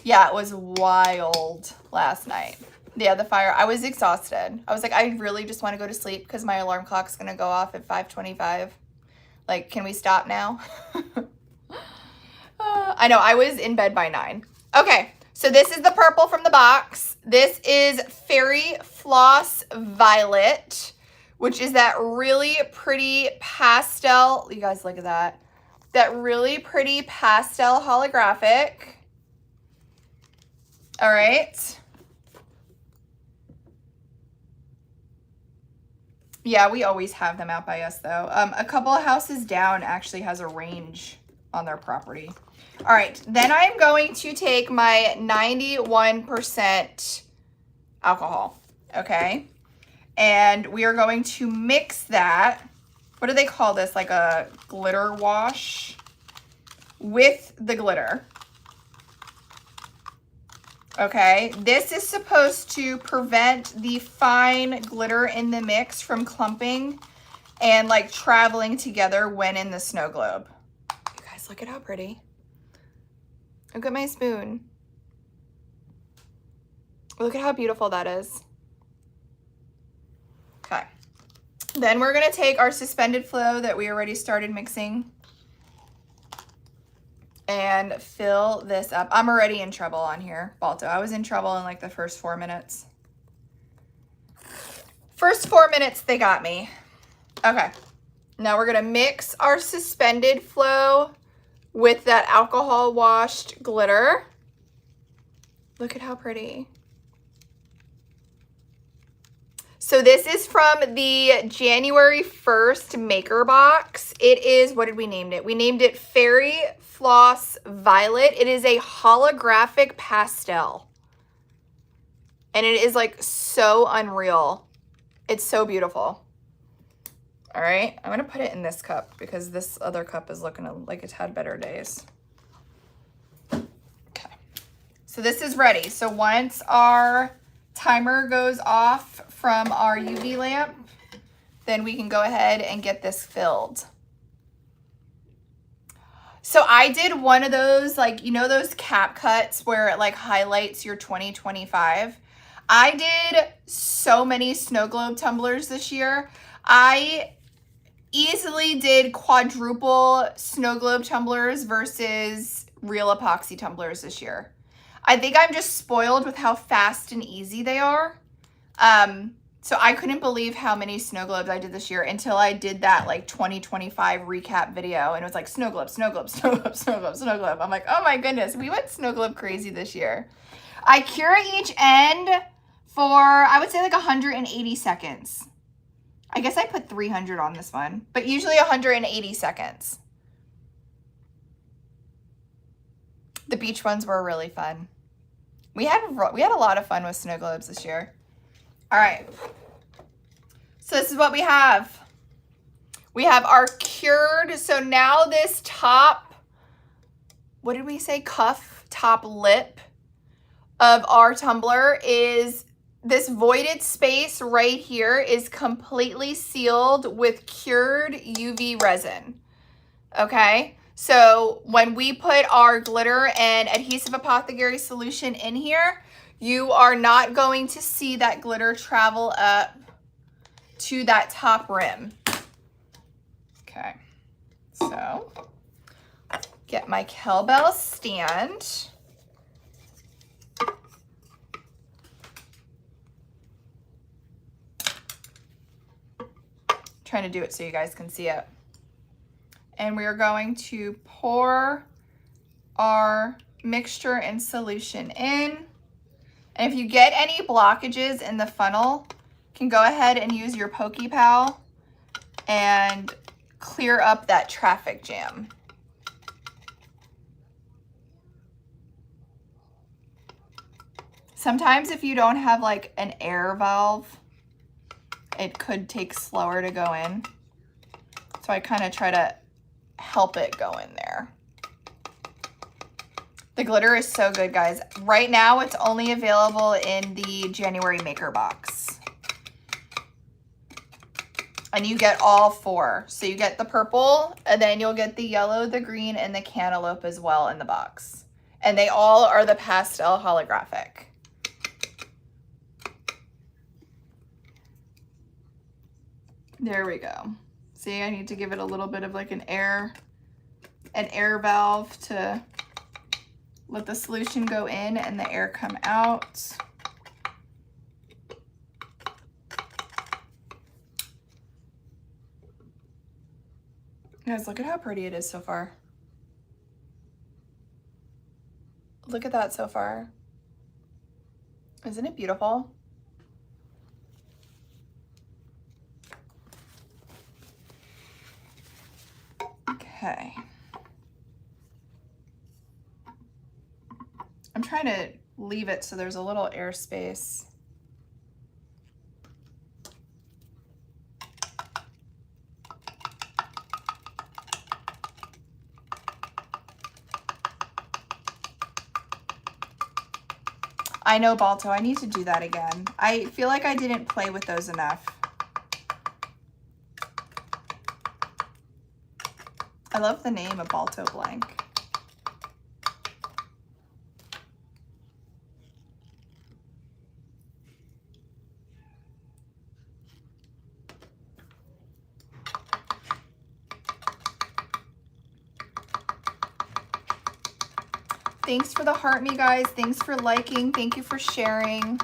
Yeah, it was wild last night. Yeah, the fire. I was exhausted. I was like, I really just want to go to sleep because my alarm clock's going to go off at 5:25. Like, can we stop now? I know, I was in bed by 9. Okay, so this is the purple from the box. This is Fairy Floss Violet, which is that really pretty pastel. You guys look at that. That really pretty pastel holographic. All right. Yeah, we always have them out by us though. A couple of houses down actually has a range on their property. All right, then I'm going to take my 91% alcohol, okay? And we are going to mix that, what do they call this? Like a glitter wash with the glitter. Okay, this is supposed to prevent the fine glitter in the mix from clumping and like traveling together when in the snow globe. You guys, look at how pretty. Look at my spoon. Look at how beautiful that is. Okay, then we're gonna take our suspended flow that we already started mixing and fill this up. I'm already in trouble on here, Balto. I was in trouble in like the first 4 minutes. First 4 minutes, they got me. Okay, now we're gonna mix our suspended flow with that alcohol washed glitter. Look at how pretty. So this is from the January 1st maker box. It is, what did we name it? We named it Fairy Floss Violet. It is a holographic pastel. And it is like so unreal. It's so beautiful. All right, I'm gonna put it in this cup because this other cup is looking like it's had better days. Okay, so this is ready. So once our timer goes off from our UV lamp, then we can go ahead and get this filled. So I did one of those, like, you know, those cap cuts where it like highlights your 2025. I did so many snow globe tumblers this year. I easily did quadruple snow globe tumblers versus real epoxy tumblers this year. I think I'm just spoiled with how fast and easy they are. So I couldn't believe how many snow globes I did this year until I did that like 2025 recap video, and it was like snow globe, snow globe, snow globe, snow globe, snow globe. I'm like, oh my goodness, we went snow globe crazy this year. I cure each end for, I would say, like 180 seconds. I guess I put 300 on this one, but usually 180 seconds. The beach ones were really fun. We had a lot of fun with snow globes this year. All right. So this is what we have. We have our cured. So now this top, what did we say? Cuff, top lip of our tumbler is this voided space right here is completely sealed with cured UV resin. Okay. So when we put our glitter and adhesive apothecary solution in here, you are not going to see that glitter travel up to that top rim. Okay, so get my kettlebell stand. Trying to do it so you guys can see it. And we are going to pour our mixture and solution in. And if you get any blockages in the funnel, you can go ahead and use your Pokey Pal and clear up that traffic jam. Sometimes if you don't have like an air valve, it could take slower to go in. So I kind of try to help it go in there. The glitter is so good, guys. Right now, it's only available in the January maker box. And you get all four. So you get the purple, and then you'll get the yellow, the green, and the cantaloupe as well in the box. And they all are the pastel holographic. There we go. See, I need to give it a little bit of like an air valve to let the solution go in and the air come out. Guys, look at how pretty it is so far. Look at that so far. Isn't it beautiful? Okay. I'm trying to leave it so there's a little air space. I know, Balto, I need to do that again. I feel like I didn't play with those enough. I love the name of Balto Blank. Thanks for the heart, me guys. Thanks for liking. Thank you for sharing.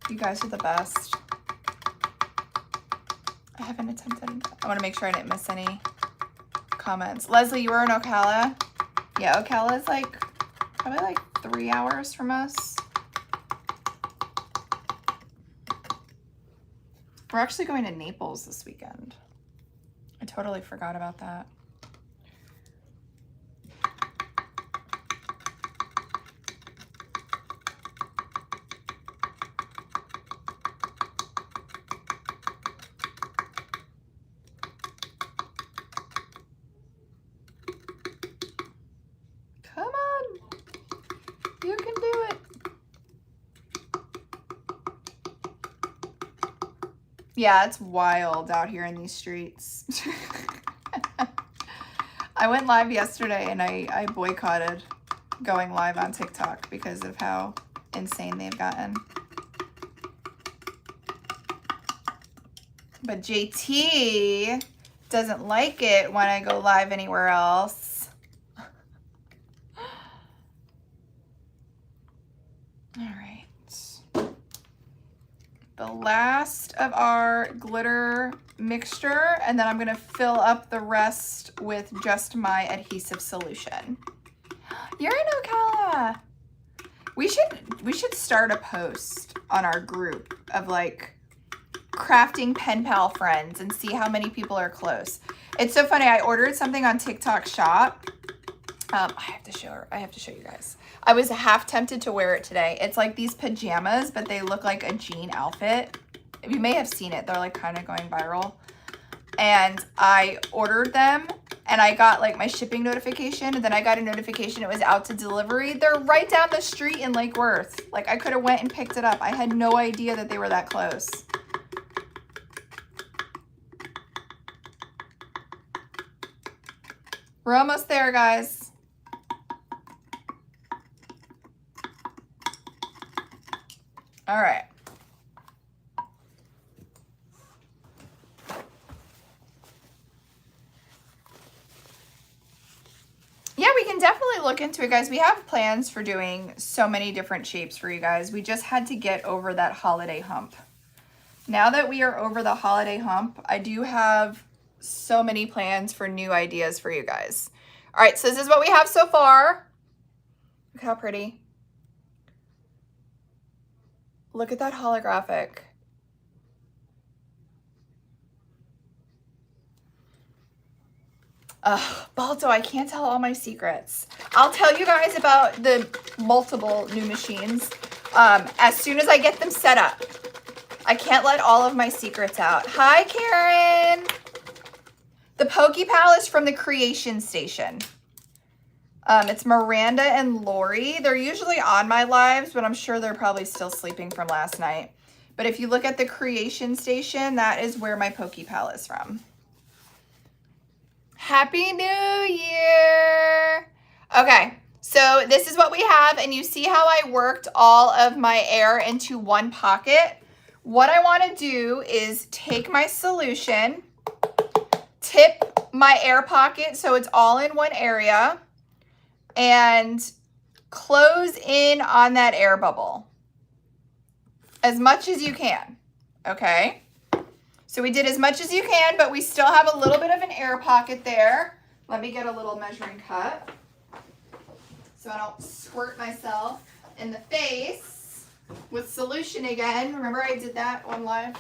You guys are the best. I haven't attempted. I want to make sure I didn't miss any comments. Leslie, you were in Ocala? Yeah, Ocala is like probably like 3 hours from us. We're actually going to Naples this weekend. I totally forgot about that. Come on. You can do it. Yeah, it's wild out here in these streets. I went live yesterday and I boycotted going live on TikTok because of how insane they've gotten. But JT doesn't like it when I go live anywhere else. All right. The last of our glitter mixture, and then I'm gonna fill up the rest with just my adhesive solution. You're in Ocala. We should start a post on our group of like crafting pen pal friends and see how many people are close. It's so funny. I ordered something on TikTok Shop. I have to show you guys. I was half tempted to wear it today. It's like these pajamas, but they look like a jean outfit. You may have seen it. They're like kind of going viral. And I ordered them and I got like my shipping notification, and then I got a notification it was out to delivery. They're right down the street in Lake Worth. Like I could have went and picked it up. I had no idea that they were that close. We're almost there, guys. All right. Yeah, we can definitely look into it, guys. We have plans for doing so many different shapes for you guys. We just had to get over that holiday hump. Now that we are over the holiday hump, I do have so many plans for new ideas for you guys. All right, so this is what we have so far. Look how pretty. Look at that holographic. Balto, I can't tell all my secrets. I'll tell you guys about the multiple new machines as soon as I get them set up. I can't let all of my secrets out. Hi, Karen. The Pokepal is from the Creation Station. It's Miranda and Lori. They're usually on my lives, but I'm sure they're probably still sleeping from last night. But if you look at the Creation Station, that is where my Pokepal is from. Happy New Year! Okay, so this is what we have, and you see how I worked all of my air into one pocket? What I want to do is take my solution, tip my air pocket so it's all in one area, and close in on that air bubble as much as you can, okay? So we did as much as you can, but we still have a little bit of an air pocket there. Let me get a little measuring cup so I don't squirt myself in the face with solution again. Remember I did that one live?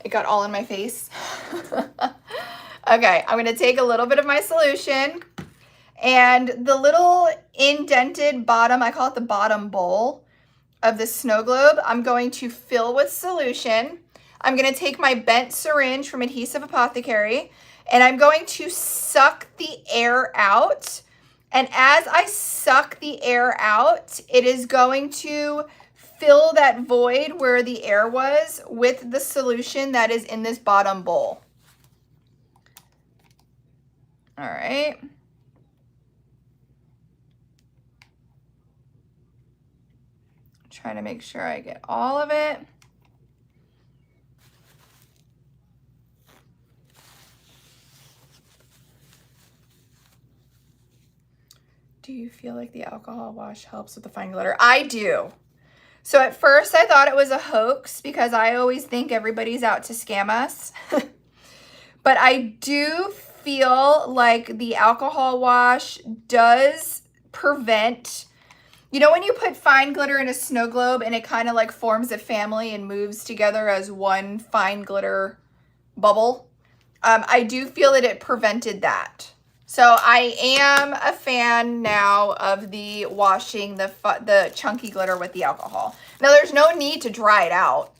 It got all in my face. Okay, I'm gonna take a little bit of my solution, and the little indented bottom, I call it the bottom bowl of the snow globe, I'm going to fill with solution. I'm going to take my bent syringe from Adhesive Apothecary, and I'm going to suck the air out. And as I suck the air out, it is going to fill that void where the air was with the solution that is in this bottom bowl. All right. Trying to make sure I get all of it. Do you feel like the alcohol wash helps with the fine glitter? I do. So at first I thought it was a hoax because I always think everybody's out to scam us. But I do feel like the alcohol wash does prevent You know when you put fine glitter in a snow globe and it kind of like forms a family and moves together as one fine glitter bubble? I do feel that it prevented that. So I am a fan now of the washing the chunky glitter with the alcohol. Now there's no need to dry it out.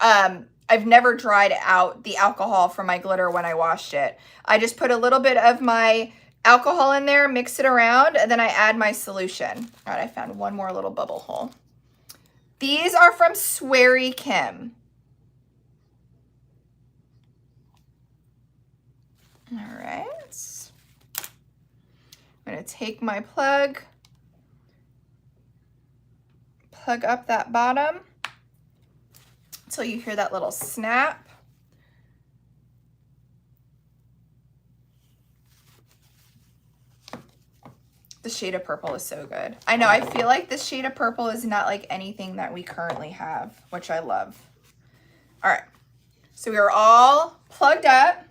I've never dried out the alcohol from my glitter when I washed it. I just put a little bit of my alcohol in there, mix it around, and then I add my solution. All right, I found one more little bubble hole. These are from Sweary Kim. All right. I'm going to take my plug up that bottom until you hear that little snap. The shade of purple is so good. I know, I feel like this shade of purple is not like anything that we currently have, which I love. All right, so we are all plugged up.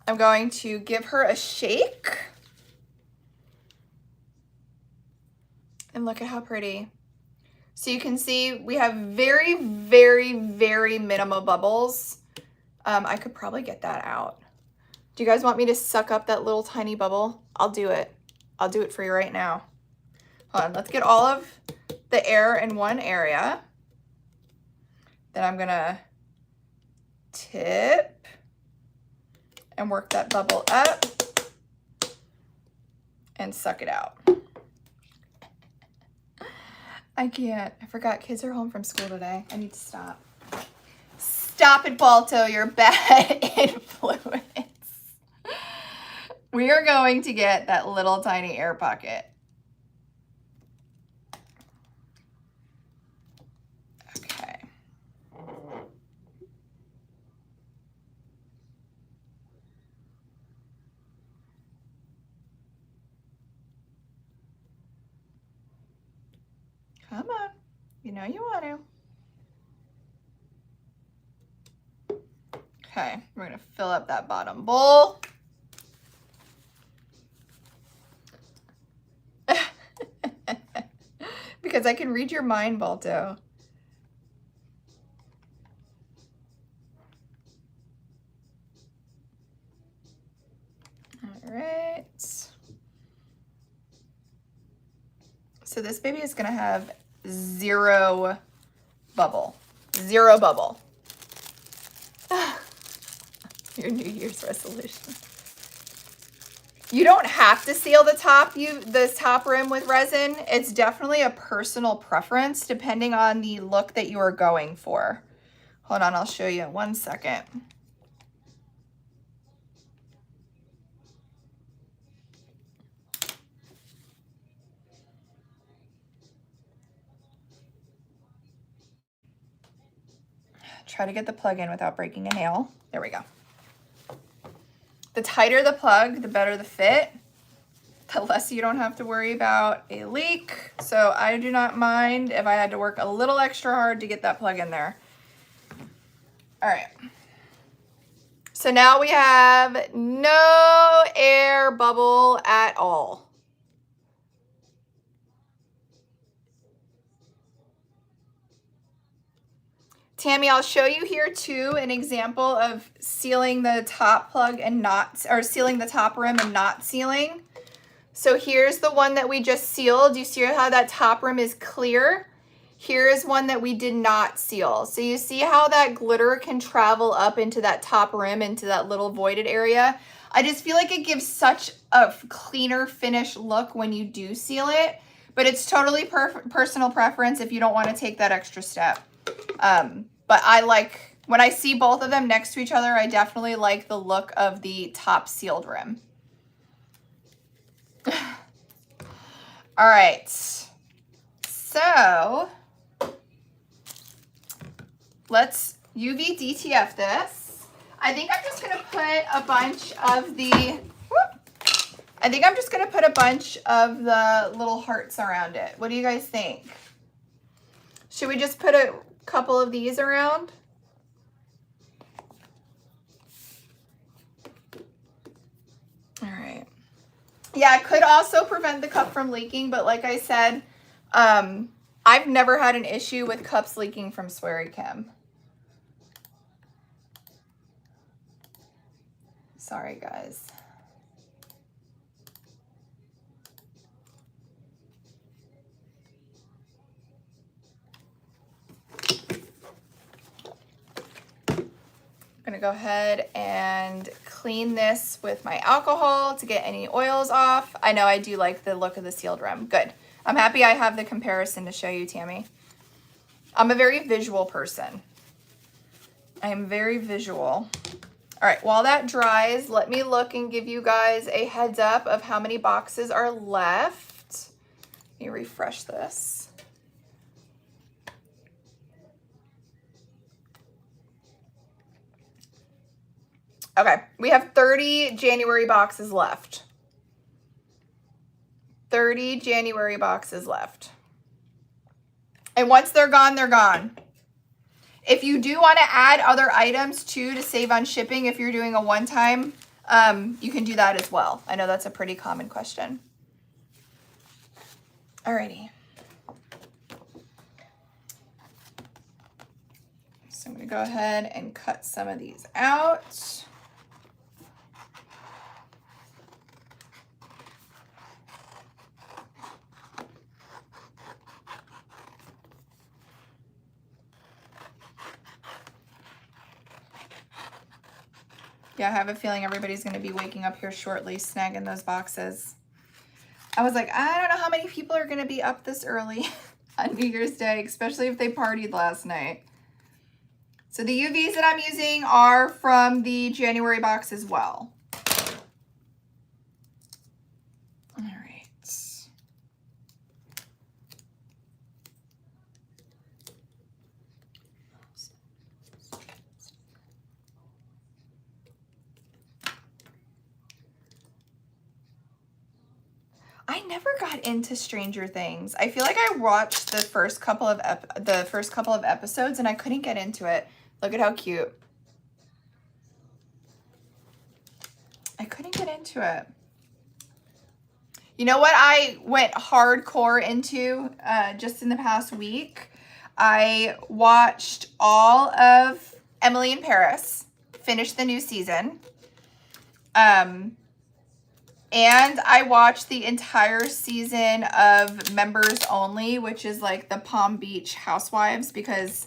I'm going to give her a shake. And look at how pretty. So you can see we have very, very, very minimal bubbles. I could probably get that out. Do you guys want me to suck up that little tiny bubble? I'll do it. I'll do it for you right now. Hold on, let's get all of the air in one area. Then I'm gonna tip and work that bubble up and suck it out. I can't. I forgot kids are home from school today. I need to stop. Stop it, Balto. You're bad influence. We are going to get that little tiny air pocket. Okay. Come on. You know you want to. Okay, we're going to fill up that bottom bowl. Because I can read your mind, Balto. All right. So this baby is gonna have zero bubble. Zero bubble. Your New Year's resolution. You don't have to seal the top rim with resin. It's definitely a personal preference depending on the look that you are going for. Hold on, I'll show you in 1 second. Try to get the plug in without breaking a nail. There we go. The tighter the plug, the better the fit, the less you don't have to worry about a leak. So I do not mind if I had to work a little extra hard to get that plug in there. All right. So now we have no air bubble at all. Tammy, I'll show you here too an example of sealing the top plug and not, or sealing the top rim and not sealing. So here's the one that we just sealed. You see how that top rim is clear? Here is one that we did not seal. So you see how that glitter can travel up into that top rim, into that little voided area? I just feel like it gives such a cleaner finish look when you do seal it, but it's totally personal preference if you don't want to take that extra step. But I like, when I see both of them next to each other, I definitely like the look of the top sealed rim. All right, so let's UV DTF this. I think I'm just gonna put a bunch of the, little hearts around it. What do you guys think? Should we just put a couple of these around? All right. Yeah, it could also prevent the cup from leaking, but like I said, I've never had an issue with cups leaking from Sweary Kim. Sorry, guys. I'm gonna go ahead and clean this with my alcohol to get any oils off. I know I do like the look of the sealed rim. Good. I'm happy I have the comparison to show you, Tammy. I'm a very visual person. I am very visual. All right, while that dries, let me look and give you guys a heads up of how many boxes are left. Let me refresh this. Okay, we have 30 January boxes left. 30 January boxes left. And once they're gone, they're gone. If you do want to add other items too to save on shipping, if you're doing a one-time, you can do that as well. I know that's a pretty common question. Alrighty. So I'm going to go ahead and cut some of these out. Yeah, I have a feeling everybody's going to be waking up here shortly, snagging those boxes. I was like, I don't know how many people are going to be up this early on New Year's Day, especially if they partied last night. So the UVs that I'm using are from the January box as well. All right. I never got into Stranger Things. I feel like I watched the first couple of episodes and I couldn't get into it. Look at how cute. I couldn't get into it. You know what I went hardcore into just in the past week? I watched all of Emily in Paris, finished the new season. And I watched the entire season of Members Only, which is like the Palm Beach Housewives, because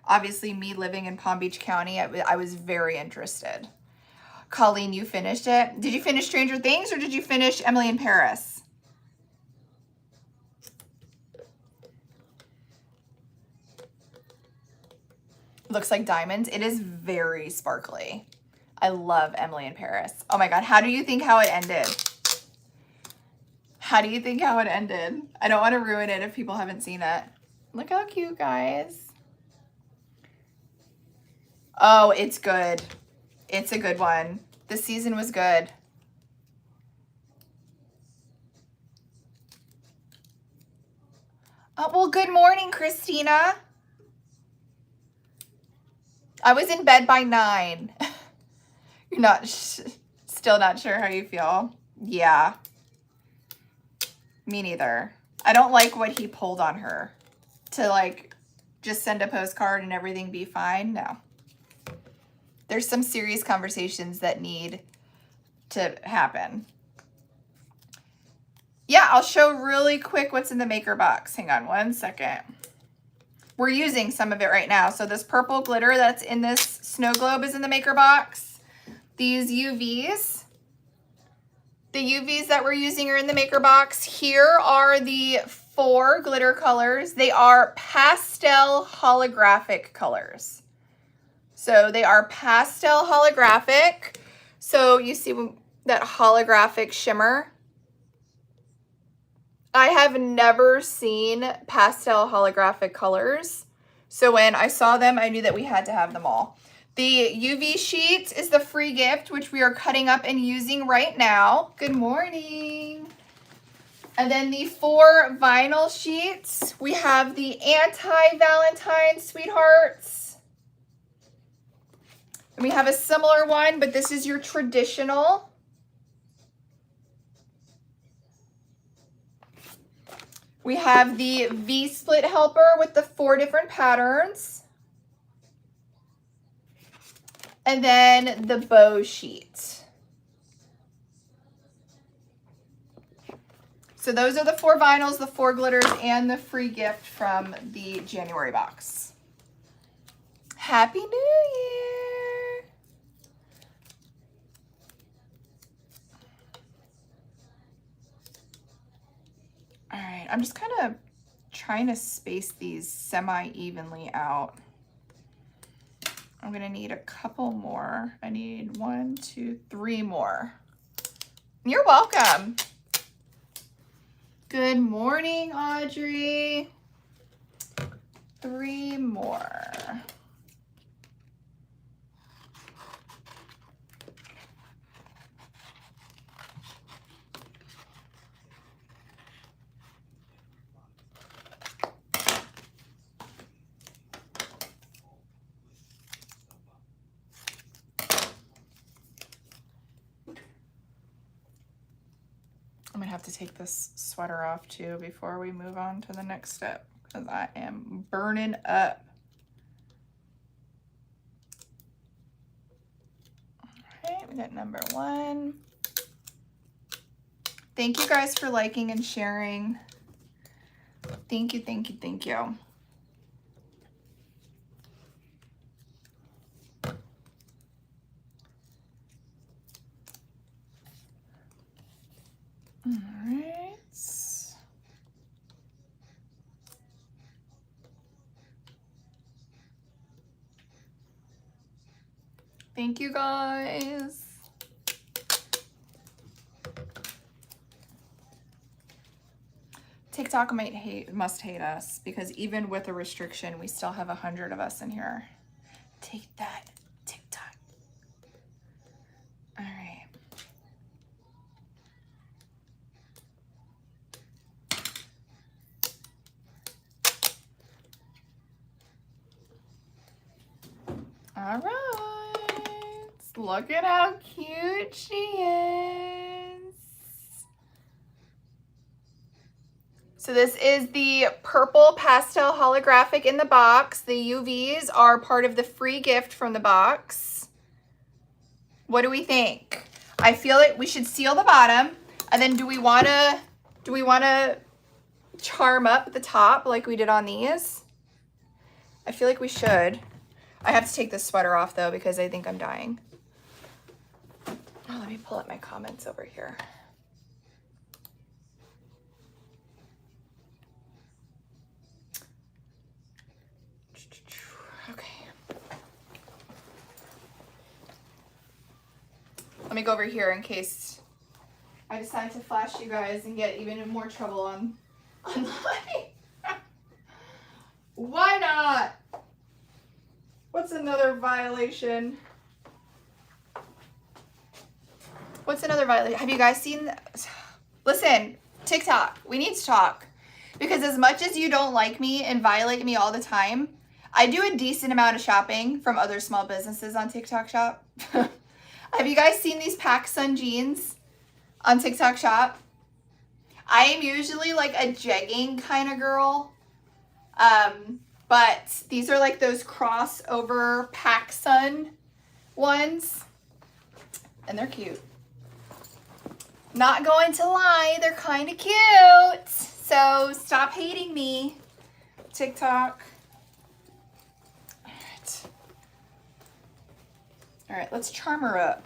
obviously me living in Palm Beach County, I was very interested. Colleen, you finished it. Did you finish Stranger Things or did you finish Emily in Paris? Looks like diamonds. It is very sparkly. I love Emily in Paris. Oh my God. How do you think how it ended? How do you think how it ended? I don't want to ruin it if people haven't seen it. Look how cute, guys. Oh, it's good. It's a good one. This season was good. Oh, well, good morning, Christina. I was in bed by 9. You're not, still not sure how you feel? Yeah. Me neither. I don't like what he pulled on her to like just send a postcard and everything be fine. No. There's some serious conversations that need to happen. Yeah, I'll show really quick what's in the maker box. Hang on one second. We're using some of it right now. So this purple glitter that's in this snow globe is in the maker box. These UVs, the UVs that we're using are in the maker box. Here are the 4 glitter colors. They are pastel holographic colors. So they are pastel holographic. So you see that holographic shimmer. I have never seen pastel holographic colors. So when I saw them, I knew that we had to have them all. The UV sheet is the free gift, which we are cutting up and using right now. Good morning. And then the 4 vinyl sheets. We have the anti-Valentine Sweethearts. And we have a similar one, but this is your traditional. We have the V-split helper with the 4 different patterns. And then the bow sheet. So those are the 4 vinyls, the 4 glitters, and the free gift from the January box. Happy New Year! All right, I'm just kind of trying to space these semi-evenly out. I'm gonna need a couple more. I need 1, 2, 3 more. You're welcome. Good morning, Audrey. 3 more. I'm gonna have to take this sweater off too before we move on to the next step because I am burning up. All right, we got number 1. Thank you guys for liking and sharing. Thank you, thank you, thank you. All right. Thank you guys. TikTok must hate us because even with a restriction, we still have 100 of us in here. Take that, TikTok. All right. All right, look at how cute she is. So this is the purple pastel holographic in the box. The UVs are part of the free gift from the box. What do we think? I feel like we should seal the bottom, and then do we want to charm up the top like we did on these? I feel like we should. I have to take this sweater off though because I think I'm dying. Oh, let me pull up my comments over here. Okay. Let me go over here in case I decide to flash you guys and get even in more trouble online. Why not? What's another violation? What's another violation? Have you guys seen? Listen, TikTok, we need to talk. Because as much as you don't like me and violate me all the time, I do a decent amount of shopping from other small businesses on TikTok Shop. Have you guys seen these PacSun jeans on TikTok Shop? I am usually like a jegging kind of girl. But these are like those crossover PacSun ones. And they're cute. Not going to lie, they're kind of cute. So stop hating me, TikTok. All right, let's charm her up.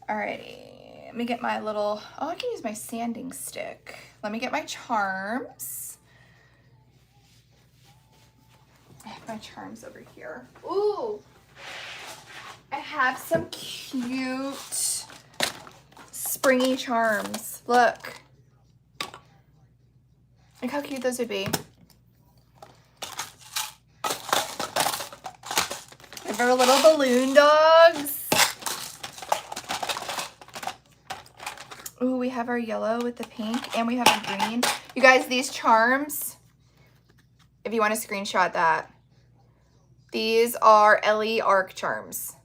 Alrighty. Let me get my little, oh, I can use my sanding stick. Let me get my charms. I have my charms over here. Ooh, I have some cute springy charms. Look. Look how cute those would be. We have our little balloon dogs. Ooh, we have our yellow with the pink, and we have a green. You guys, these charms, if you want to screenshot that, these are Ellie Arc charms.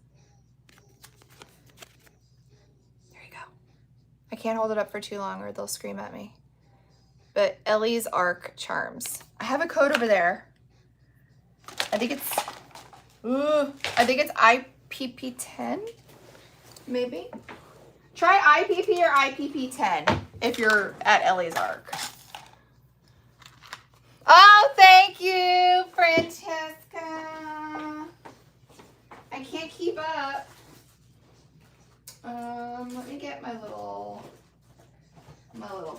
There you go. I can't hold it up for too long or they'll scream at me. But Ellie's Arc Charms. I have a code over there. I think it's IPP10, maybe. Try IPP or IPP10 if you're at Ellie's Arc. Oh, thank you, Francesca. I can't keep up. Let me get my little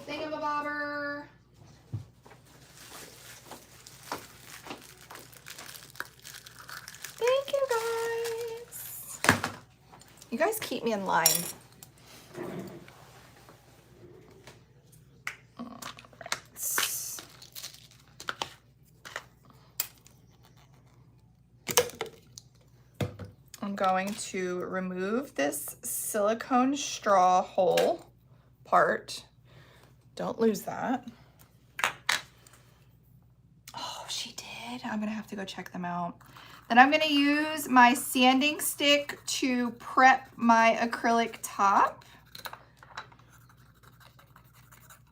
thingamabobber. Thank you guys. You guys keep me in line. I'm going to remove this silicone straw hole part. Don't lose that. Oh, she did. I'm gonna have to go check them out. Then I'm gonna use my sanding stick to prep my acrylic top.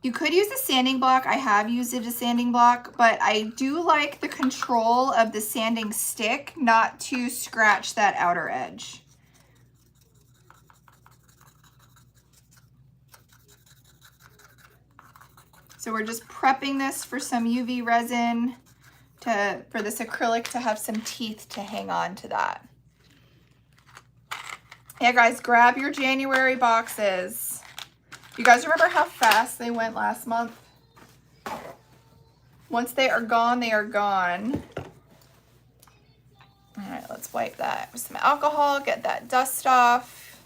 You could use a sanding block. I have used it as a sanding block, but I do like the control of the sanding stick not to scratch that outer edge. So we're just prepping this for some UV resin for this acrylic to have some teeth to hang on to that. Yeah, guys, grab your January boxes. You guys remember how fast they went last month? Once they are gone, they are gone. All right, let's wipe that with some alcohol, get that dust off.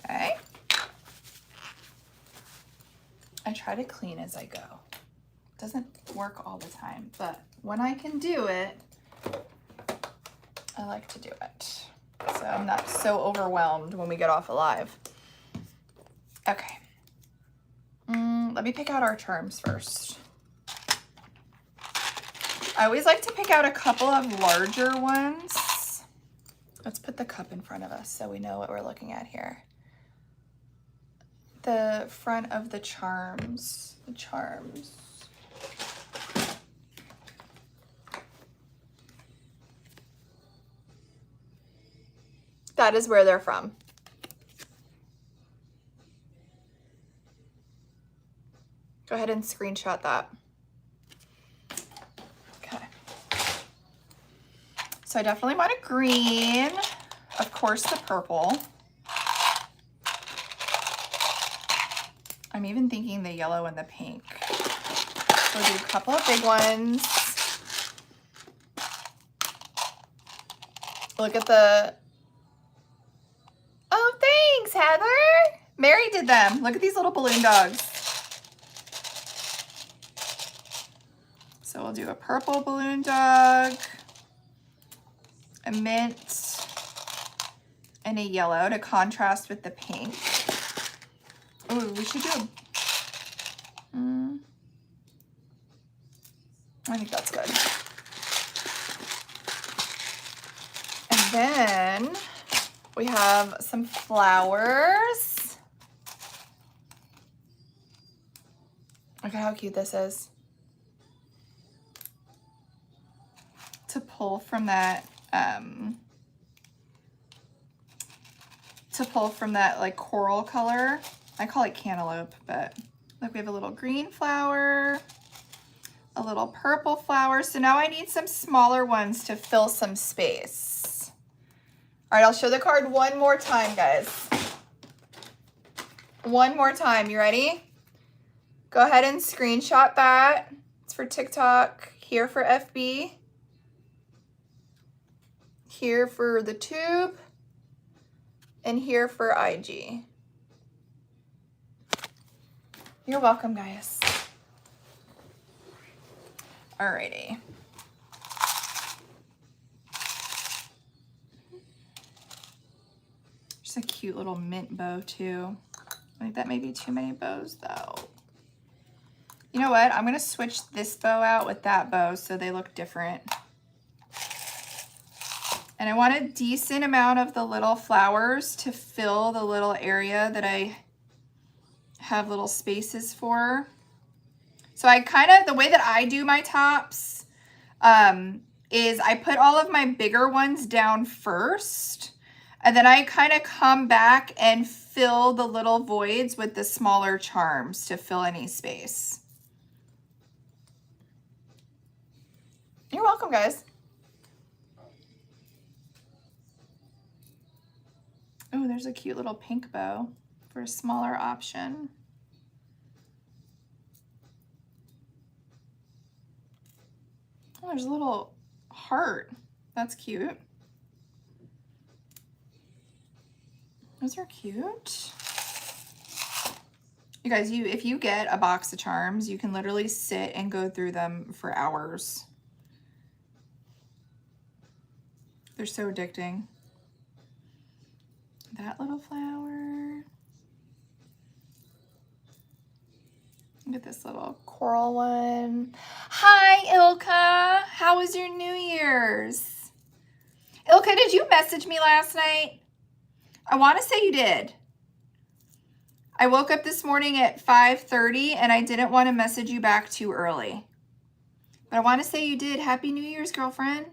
Okay. I try to clean as I go. Doesn't work all the time, but when I can do it, I like to do it. So I'm not so overwhelmed when we get off alive. Okay. Let me pick out our charms first. I always like to pick out a couple of larger ones. Let's put the cup in front of us so we know what we're looking at here. The front of the charms. The charms. That is where they're from. Go ahead and screenshot that. Okay. So I definitely want a green. Of course, the purple. I'm even thinking the yellow and the pink. So we'll do a couple of big ones. Look at the... Oh, thanks, Heather. Mary did them. Look at these little balloon dogs. So we'll do a purple balloon dog, a mint, and a yellow to contrast with the pink. Oh, we should do a... I think that's good. And then we have some flowers. Look at how cute this is. To pull from that, like coral color. I call it cantaloupe, but look, we have a little green flower, a little purple flower. So now I need some smaller ones to fill some space. All right, I'll show the card one more time, guys. One more time, you ready? Go ahead and screenshot that. It's for TikTok, here for FB. Here for the tube, and here for IG. You're welcome, guys. Alrighty. Just a cute little mint bow too. I think that may be too many bows though. You know what? I'm gonna switch this bow out with that bow so they look different. And I want a decent amount of the little flowers to fill the little area that I have little spaces for. So I kind of, the way that I do my tops is I put all of my bigger ones down first, and then I kind of come back and fill the little voids with the smaller charms to fill any space. You're welcome, guys. Oh, there's a cute little pink bow for a smaller option. Oh, there's a little heart. That's cute. Those are cute. You guys, if you get a box of charms, you can literally sit and go through them for hours. They're so addicting. That little flower. Look at this little coral one. Hi, Ilka. How was your New Year's? Ilka, did you message me last night? I want to say you did. I woke up this morning at 5:30 and I didn't want to message you back too early. But I want to say you did. Happy New Year's, girlfriend.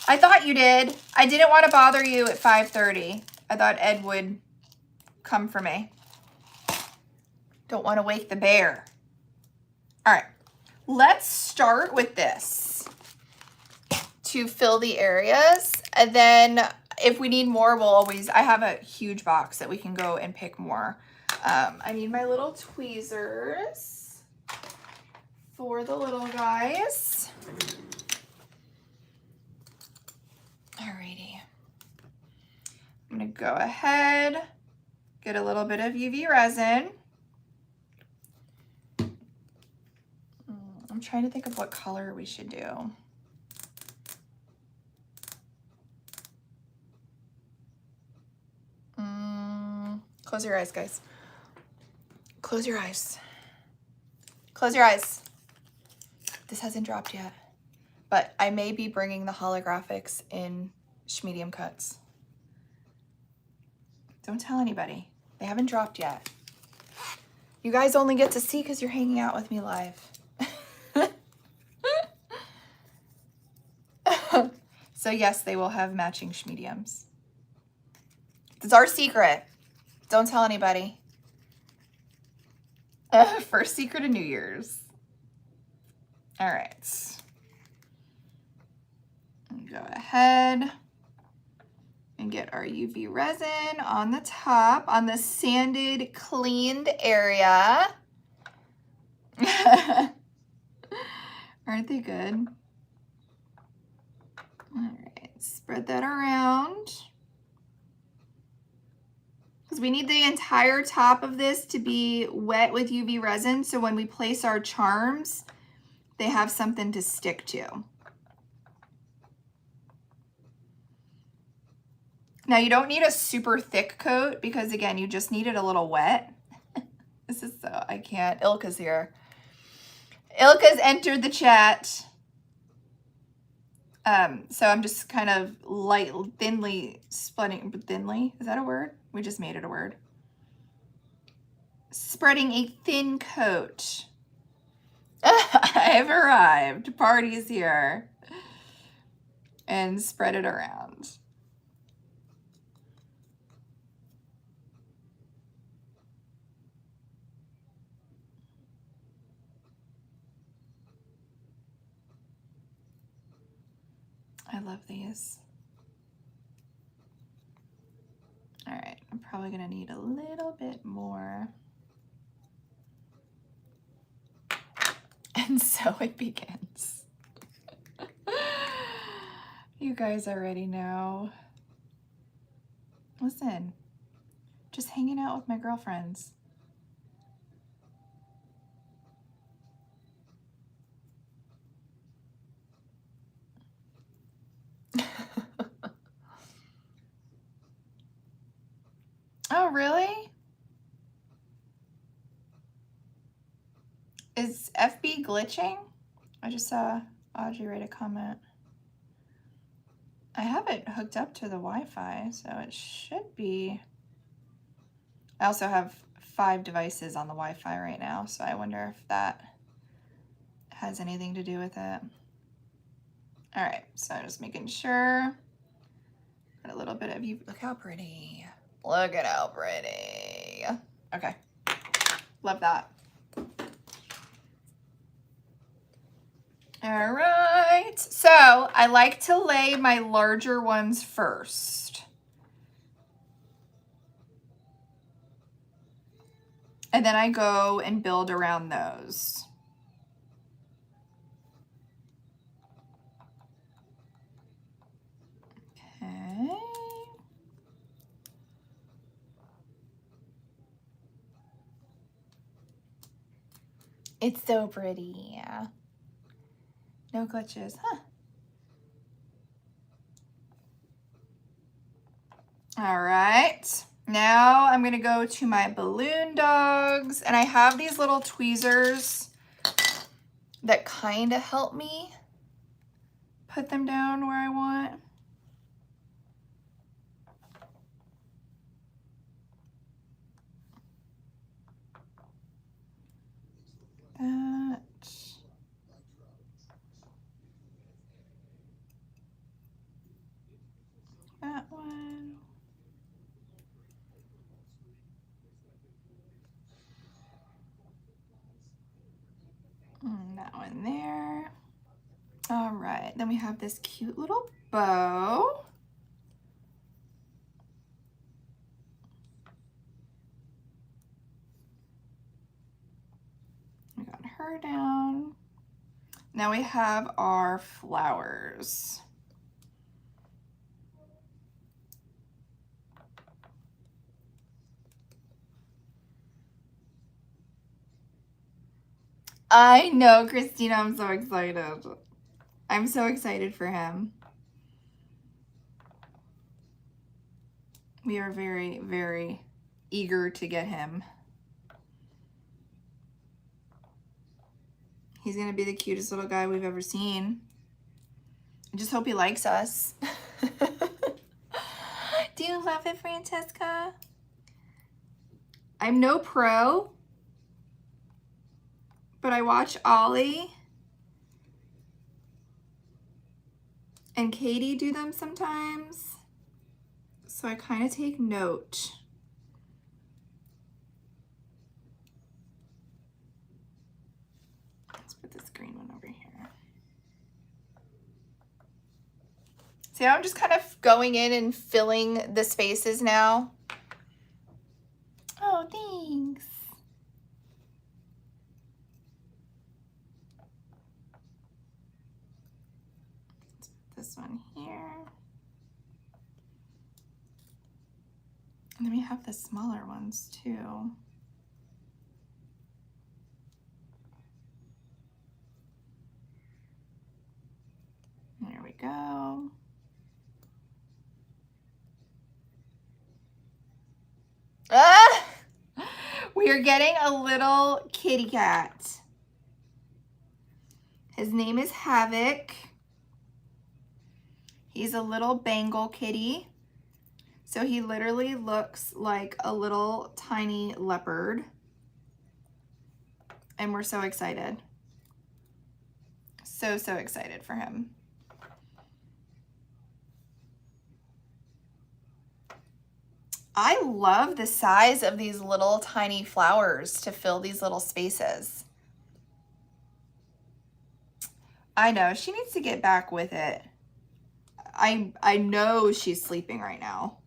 I thought you did. I didn't want to bother you at 5:30. I thought Ed would come for me. Don't want to wake the bear. All right, let's start with this to fill the areas. And then if we need more, we'll always, I have a huge box that we can go and pick more. I need my little tweezers for the little guys. Alrighty. I'm gonna go ahead, get a little bit of UV resin. I'm trying to think of what color we should do. Close your eyes, guys. Close your eyes. Close your eyes. This hasn't dropped yet, but I may be bringing the holographics in medium cuts. Don't tell anybody. They haven't dropped yet. You guys only get to see because you're hanging out with me live. So yes, they will have matching mediums. It's our secret. Don't tell anybody. First secret of New Year's. All right. Go ahead and get our UV resin on the top, on the sanded, cleaned area. Aren't they good? All right, spread that around. Because we need the entire top of this to be wet with UV resin, so when we place our charms, they have something to stick to. Now you don't need a super thick coat because again, you just need it a little wet. This is so, I can't, Ilka's here. Ilka's entered the chat. So I'm just kind of thinly spreading, thinly, is that a word? We just made it a word. Spreading a thin coat. I've arrived, party's here. And spread it around. I love these. All right, I'm probably gonna need a little bit more. And so it begins. You guys already know. Listen, just hanging out with my girlfriends. Oh, really? Is FB glitching? I just saw Audrey write a comment. I have it hooked up to the Wi-Fi, so it should be. I also have 5 devices on the Wi-Fi right now, so I wonder if that has anything to do with it. All right, so just making sure. Got a little bit of you. Look how pretty. Look at how pretty. Okay, love that. All right, so I like to lay my larger ones first. And then I go and build around those. Okay. It's so pretty. No glitches, huh? All right, now I'm gonna go to my balloon dogs, and I have these little tweezers that kind of help me put them down where I want. That one. That one there. All right, then we have this cute little bow. We got her down. Now we have our flowers. I know, Christina, I'm so excited. I'm so excited for him. We are very, very eager to get him. He's gonna be the cutest little guy we've ever seen. I just hope he likes us. Do you love it, Francesca? I'm no pro, but I watch Ollie and Katie do them sometimes, so I kind of take note. Let's put this green one over here. See how I'm just kind of going in and filling the spaces now? Oh, thanks. Let's put this one here. And then we have the smaller ones too. There we go. Ah! We are getting a little kitty cat. His name is Havoc. He's a little Bengal kitty. So he literally looks like a little tiny leopard. And we're so excited. So, so excited for him. I love the size of these little tiny flowers to fill these little spaces. I know, she needs to get back with it. I know she's sleeping right now.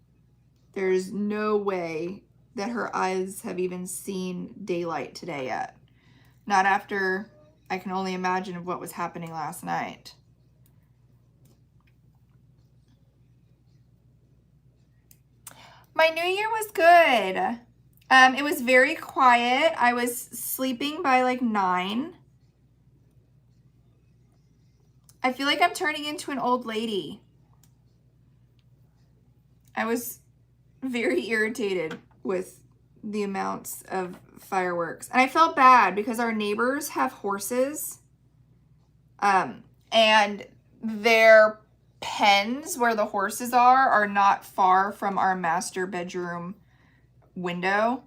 There's no way that her eyes have even seen daylight today yet. Not after, I can only imagine, of what was happening last night. My New Year was good. It was very quiet. I was sleeping by like 9. I feel like I'm turning into an old lady. I was very irritated with the amounts of fireworks. And I felt bad because our neighbors have horses. And their pens where the horses are not far from our master bedroom window.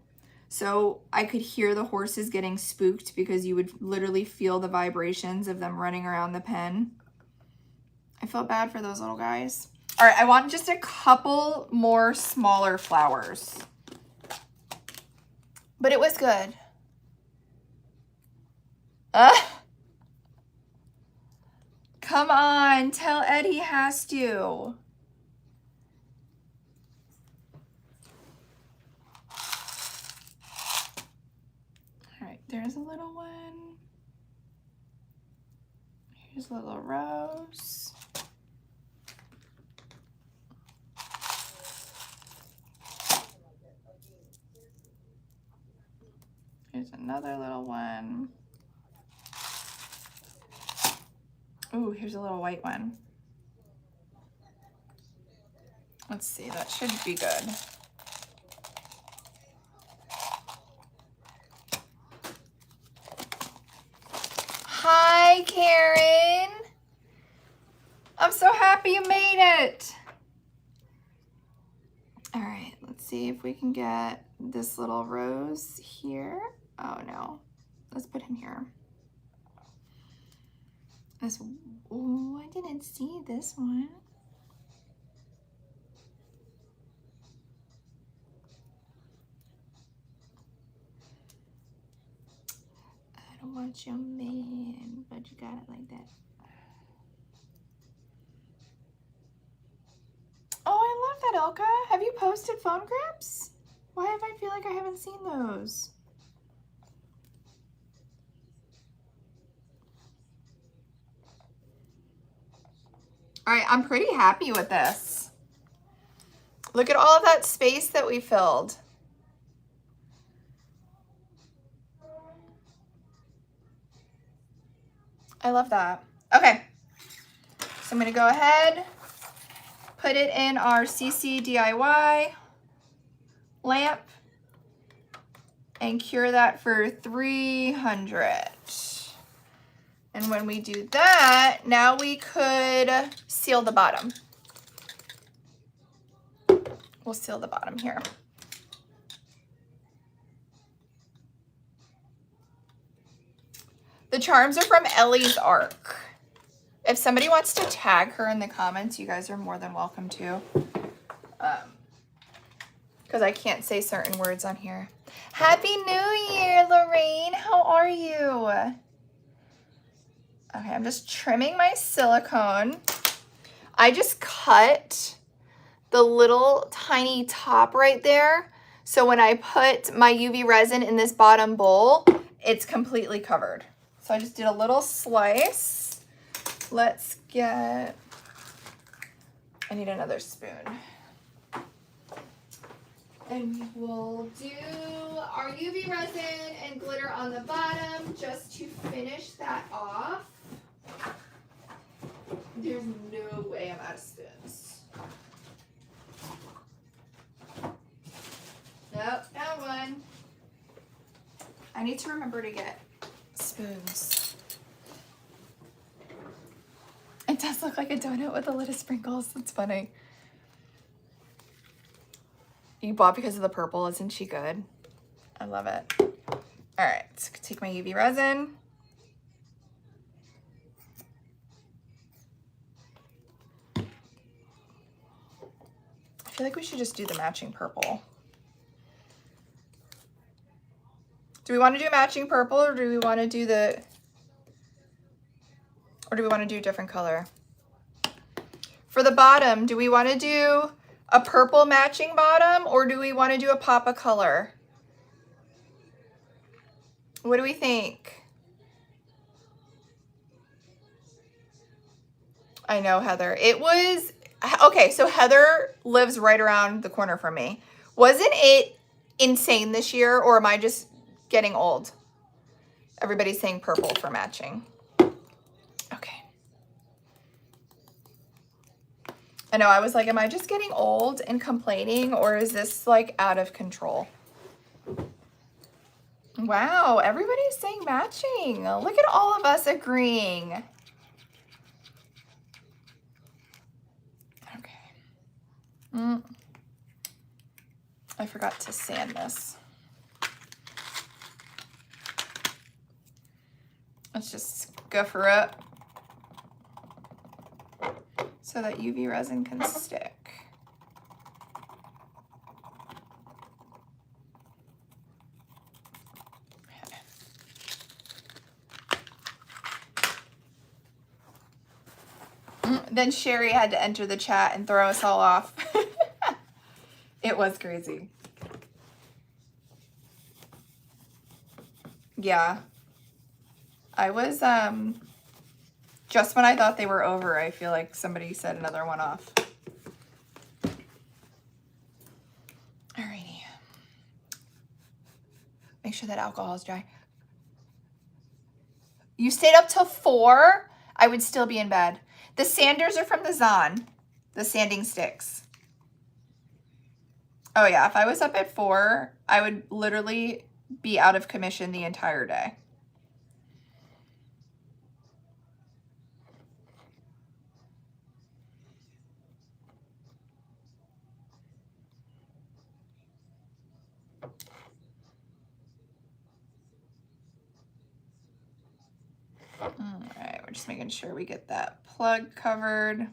So I could hear the horses getting spooked because you would literally feel the vibrations of them running around the pen. I felt bad for those little guys. All right, I want just a couple more smaller flowers. But it was good. Come on, tell Ed he has to. All right, there's a little one. Here's a little rose. Here's another little one. Ooh, here's a little white one. Let's see, that should be good. Hi, Karen. I'm so happy you made it. All right, let's see if we can get this little rose here. Oh no, let's put him here. Oh, I didn't see this one. I don't want your man, but you got it like that. Oh, I love that, Elka. Have you posted phone grips? Why have I feel like I haven't seen those? All right, I'm pretty happy with this. Look at all of that space that we filled. I love that. Okay, so I'm gonna go ahead, put it in our CC DIY lamp and cure that for 300. And when we do that, now we could seal the bottom. We'll seal the bottom here. The charms are from Ellie's Arc. If somebody wants to tag her in the comments, you guys are more than welcome to. Because I can't say certain words on here. Happy New Year, Lorraine. How are you? Okay, I'm just trimming my silicone. I just cut the little tiny top right there. So when I put my UV resin in this bottom bowl, it's completely covered. So I just did a little slice. Let's get, I need another spoon. And we will do our UV resin and glitter on the bottom just to finish that off. There's no way I'm out of spoons. Nope, not one. I need to remember to get spoons. It does look like a donut with a little sprinkles. That's funny. You bought because of the purple. Isn't she good? I love it. All right, so take my UV resin. I feel like we should just do the matching purple. Do we want to do matching purple, or do we want to do the, or do we want to do a different color? For the bottom, do we want to do a purple matching bottom, or do we want to do a pop of color? What do we think? I know, Heather. It was, okay, so Heather lives right around the corner from me. Wasn't it insane this year, or am I just getting old? Everybody's saying purple for matching. Okay. I know, I was like, am I just getting old and complaining, or is this like out of control? Wow, everybody's saying matching. Look at all of us agreeing. I forgot to sand this. Let's just go for it so that UV resin can stick. Then Sherry had to enter the chat and throw us all off. It was crazy. Yeah. I was, just when I thought they were over, I feel like somebody set another one off. Alrighty. Make sure that alcohol is dry. You stayed up till 4? I would still be in bed. The sanders are from the Zon, the sanding sticks. Oh yeah, if I was up at 4, I would literally be out of commission the entire day. All right, we're just making sure we get that plug covered.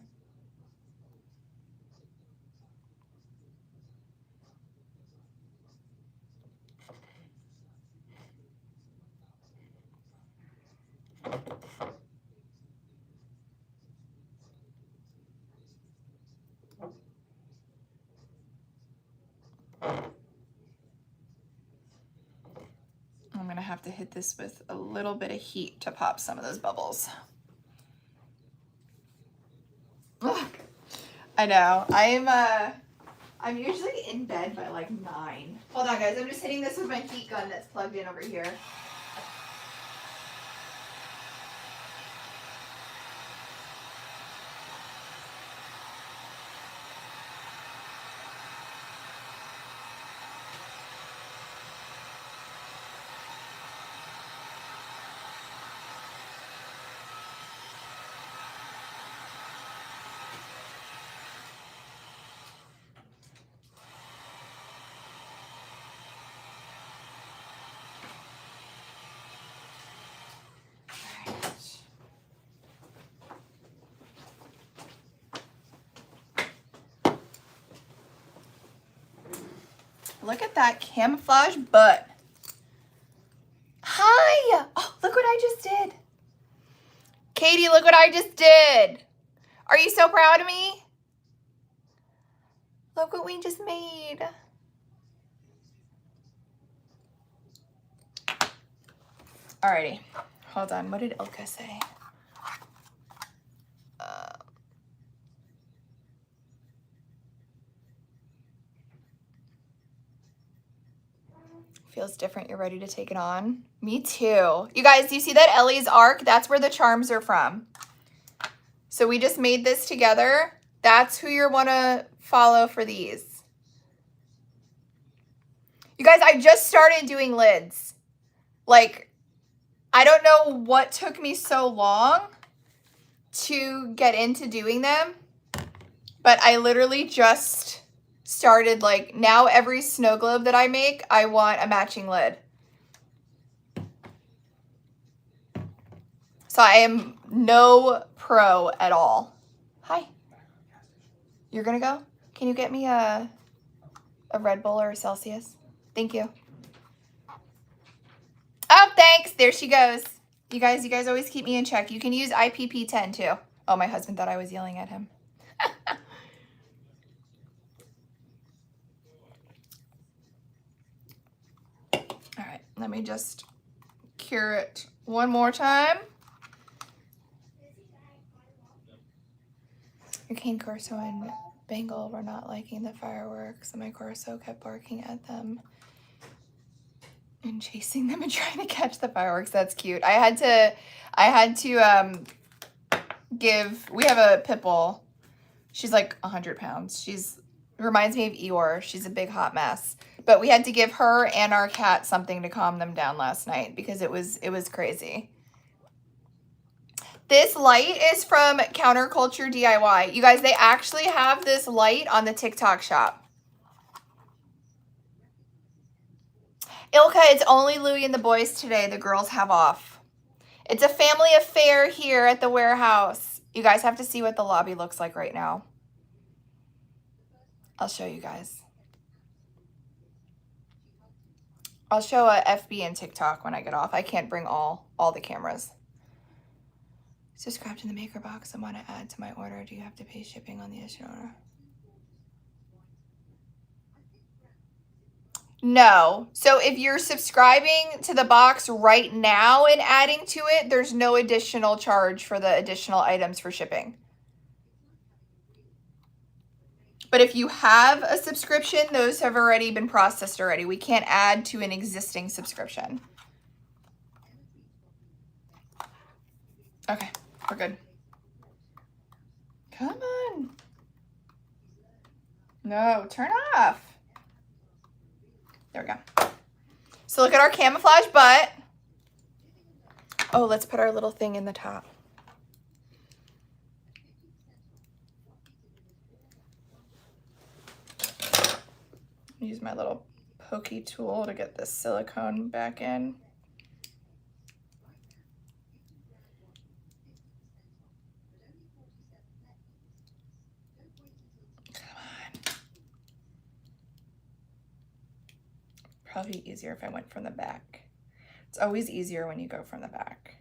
I'm gonna have to hit this with a little bit of heat to pop some of those bubbles. Ugh. I know. I'm usually in bed by like 9. Hold on, guys. I'm just hitting this with my heat gun that's plugged in over here. Look at that camouflage butt. Hi! Oh, look what I just did. Katie, look what I just did. Are you so proud of me? Look what we just made. Alrighty, hold on. What did Ilka say? Feels different. You're ready to take it on? Me too. You guys, do you see that Ellie's arc? That's where the charms are from. So we just made this together. That's who you're want to follow for these. You guys, I just started doing lids. Like, I don't know what took me so long to get into doing them, but I literally just started. Like, now every snow globe that I make, I want a matching lid. So I am no pro at all. Hi. You're gonna go? Can you get me a Red Bull or a Celsius? Thank you. Oh, thanks. There she goes. You guys always keep me in check. You can use IPP10 too. Oh, my husband thought I was yelling at him. All right, let me just cure it one more time. Your cane Corso and Bengal were not liking the fireworks, and my Corso kept barking at them and chasing them and trying to catch the fireworks. That's cute. I had to give, we have a pit bull. She's like 100 pounds. Reminds me of Eeyore. She's a big hot mess. But we had to give her and our cat something to calm them down last night because it was crazy. This light is from Counterculture DIY. You guys, they actually have this light on the TikTok shop. Ilka, it's only Louie and the boys today. The girls have off. It's a family affair here at the warehouse. You guys have to see what the lobby looks like right now. I'll show you guys. I'll show a FB and TikTok when I get off. I can't bring all the cameras. Subscribe to the maker box. I want to add to my order. Do you have to pay shipping on the additional order? No. So if you're subscribing to the box right now and adding to it, there's no additional charge for the additional items for shipping. But if you have a subscription, those have already been processed already. We can't add to an existing subscription. Okay, we're good. Come on. No, turn off. There we go. So look at our camouflage butt. Oh, let's put our little thing in the top. Use my little pokey tool to get this silicone back in. Come on. Probably easier if I went from the back. It's always easier when you go from the back.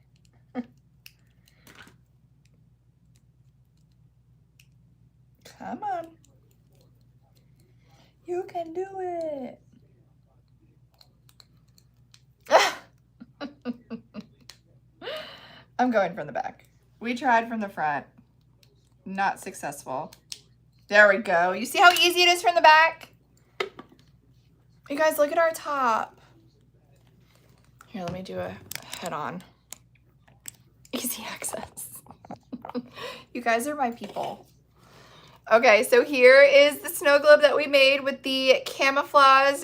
Come on. You can do it. I'm going from the back. We tried from the front. Not successful. There we go. You see how easy it is from the back? You guys, look at our top. Here, let me do a head-on. Easy access. You guys are my people. Okay, so here is the snow globe that we made with the camouflage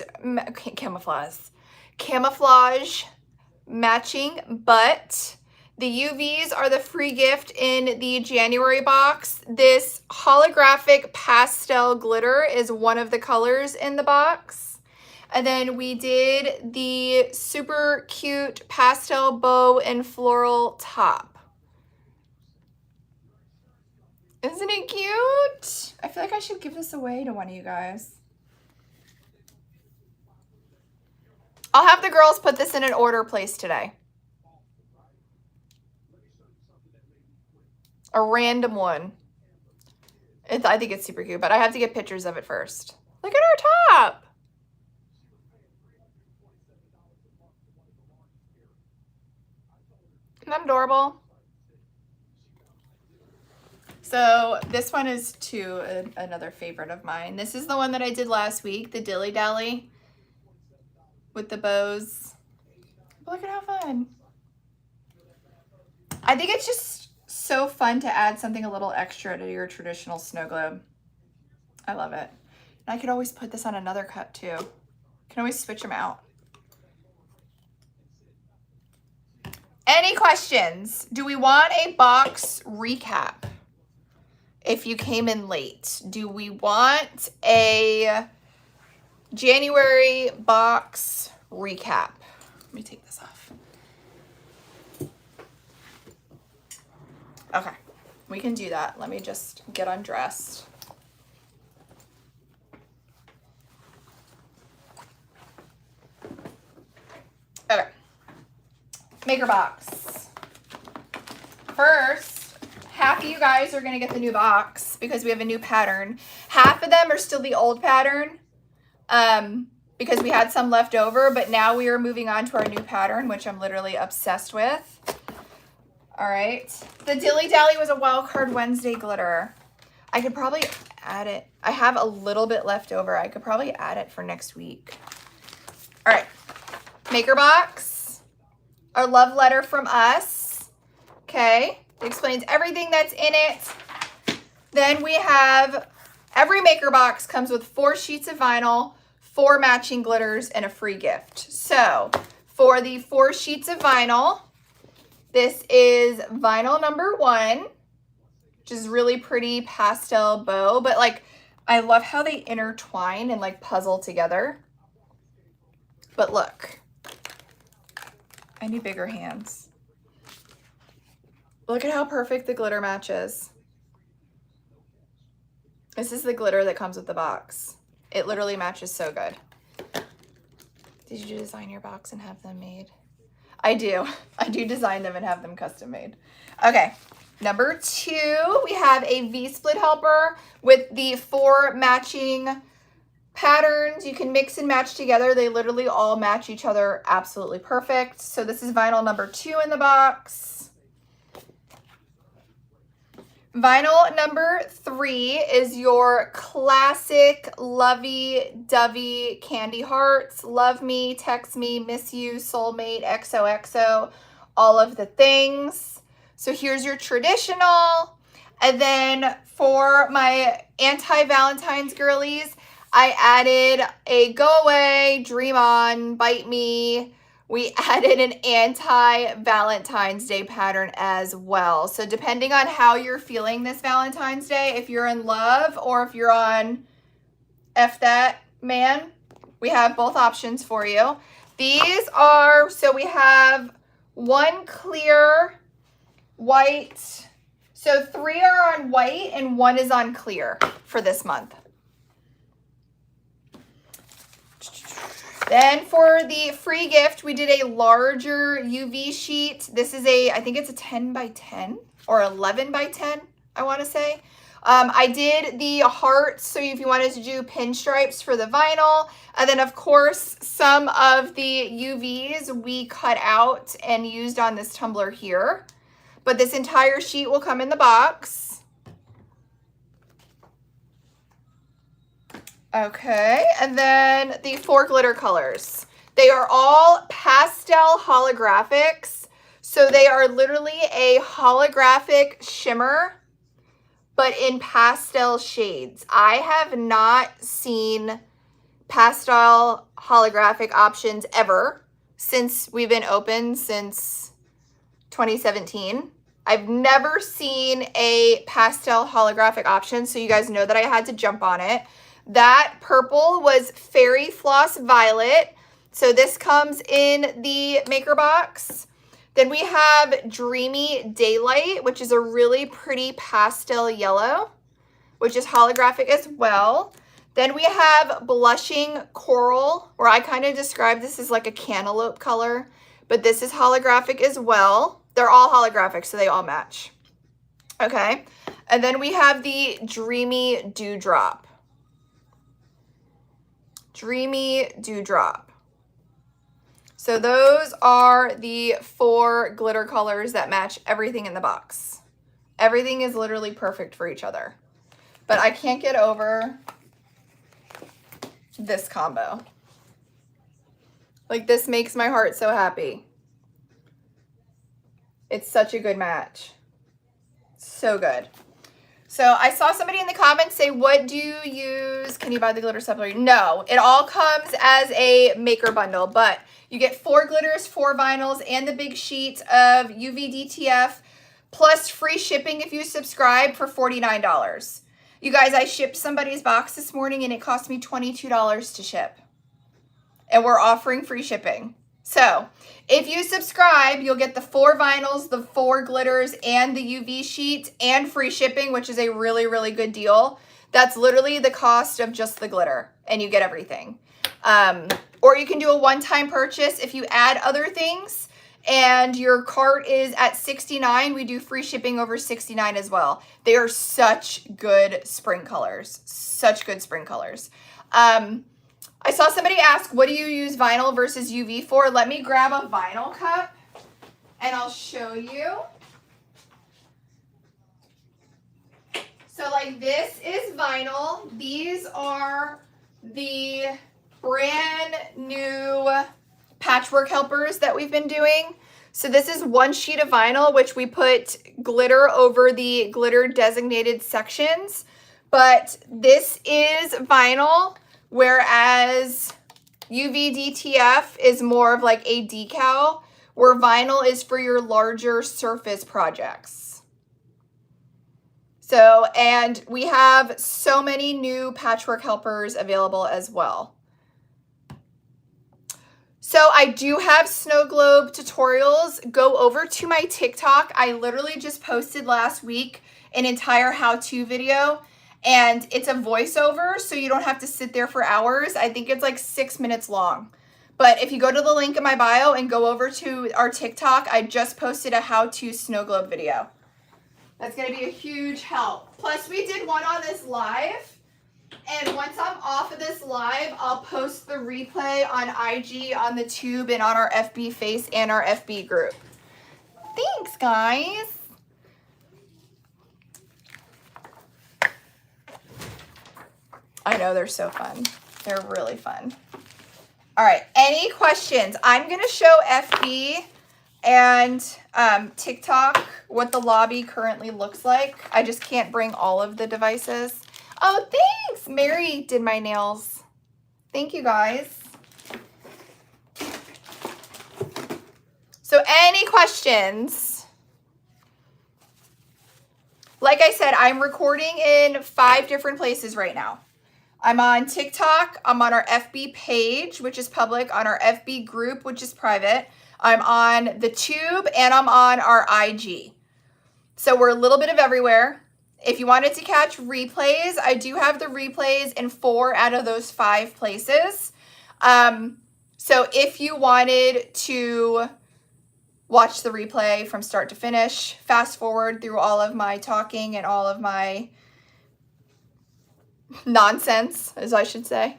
matching butt. The UVs are the free gift in the January box. This holographic pastel glitter is one of the colors in the box. And then we did the super cute pastel bow and floral top. Isn't it cute? I feel like I should give this away to one of you guys. I'll have the girls put this in an order place today. A random one. I think it's super cute, but I have to get pictures of it first. Look at our top. Isn't that adorable? So this one is another favorite of mine. This is the one that I did last week, the Dilly Dally with the bows. Look at how fun. I think it's just so fun to add something a little extra to your traditional snow globe. I love it. And I could always put this on another cup too. Can always switch them out. Any questions? Do we want a box recap? If you came in late, do we want a January box recap? Let me take this off. Okay, we can do that. Let me just get undressed. Okay, maker box. First, half of you guys are going to get the new box because we have a new pattern. Half of them are still the old pattern because we had some left over, but now we are moving on to our new pattern, which I'm literally obsessed with. All right. The Dilly Dally was a Wild Card Wednesday glitter. I could probably add it. I have a little bit left over. I could probably add it for next week. All right. Maker box. Our love letter from us. Okay. It explains everything that's in it. Then we have, every maker box comes with 4 sheets of vinyl, 4 matching glitters, and a free gift. So for the 4 sheets of vinyl, this is vinyl number 1, which is really pretty pastel bow, but like, I love how they intertwine and like puzzle together. But look, I need bigger hands. Look at how perfect the glitter matches. This is the glitter that comes with the box. It literally matches so good. Did you design your box and have them made? I do. I do design them and have them custom made. Okay, number 2, we have a V-split helper with the 4 matching patterns. You can mix and match together. They literally all match each other absolutely perfect. So this is vinyl number 2 in the box. Vinyl number 3 is your classic lovey-dovey candy hearts. Love me, text me, miss you, soulmate, XOXO, all of the things. So here's your traditional. And then for my anti-Valentine's girlies, I added a go away, dream on, bite me. We added an anti-Valentine's Day pattern as well. So depending on how you're feeling this Valentine's Day, if you're in love or if you're on F that man, we have both options for you. These are, so we have 1 clear, white. So 3 are on white and 1 is on clear for this month. Then for the free gift, we did a larger UV sheet. This is I think it's a 10 by 10 or 11 by 10, I want to say. I did the hearts, so if you wanted to do pinstripes for the vinyl. And then, of course, some of the UVs we cut out and used on this tumbler here. But this entire sheet will come in the box. Okay, and then the 4 glitter colors. They are all pastel holographics. So they are literally a holographic shimmer, but in pastel shades. I have not seen pastel holographic options ever since we've been open since 2017. I've never seen a pastel holographic option, so you guys know that I had to jump on it. That purple was Fairy Floss Violet. So this comes in the maker box. Then we have Dreamy Daylight, which is a really pretty pastel yellow, which is holographic as well. Then we have Blushing Coral, where I kind of describe this as like a cantaloupe color, but this is holographic as well. They're all holographic, so they all match. Okay, and then we have the Dreamy Dewdrop. Dreamy Dewdrop. So those are the 4 glitter colors that match everything in the box. Everything is literally perfect for each other. But I can't get over this combo. Like, this makes my heart so happy. It's such a good match. So good. So I saw somebody in the comments say, what do you use? Can you buy the glitter separately? No, it all comes as a maker bundle, but you get 4 glitters, 4 vinyls, and the big sheet of UV DTF, plus free shipping if you subscribe for $49. You guys, I shipped somebody's box this morning and it cost me $22 to ship. And we're offering free shipping. So if you subscribe, you'll get the 4 vinyls, the 4 glitters, and the UV sheet, and free shipping, which is a really, really good deal. That's literally the cost of just the glitter, and you get everything. Or you can do a one-time purchase. If you add other things and your cart is at $69, we do free shipping over $69 as well. They are such good spring colors. Such good spring colors. I saw somebody ask, what do you use vinyl versus UV for? Let me grab a vinyl cup and I'll show you. So like this is vinyl. These are the brand new patchwork helpers that we've been doing. So this is 1 sheet of vinyl, which we put glitter over the glitter designated sections. But this is vinyl, whereas UV DTF is more of like a decal, where vinyl is for your larger surface projects. So, and we have so many new patchwork helpers available as well. So I do have snow globe tutorials. Go over to my TikTok. I literally just posted last week an entire how-to video, and it's a voiceover, so you don't have to sit there for hours. I think it's like 6 minutes long. But if you go to the link in my bio and go over to our TikTok, I just posted a how-to snow globe video. That's gonna be a huge help. Plus we did one on this live. And once I'm off of this live, I'll post the replay on IG, on the tube, and on our FB face and our FB group. Thanks, guys. I know, they're so fun. They're really fun. All right, any questions? I'm going to show FB and TikTok what the lobby currently looks like. I just can't bring all of the devices. Oh, thanks. Mary did my nails. Thank you, guys. So any questions? Like I said, I'm recording in 5 different places right now. I'm on TikTok. I'm on our FB page, which is public, on our FB group, which is private. I'm on the tube, and I'm on our IG. So we're a little bit of everywhere. If you wanted to catch replays, I do have the replays in 4 out of those 5 places. So if you wanted to watch the replay from start to finish, fast forward through all of my talking and all of my nonsense, as I should say,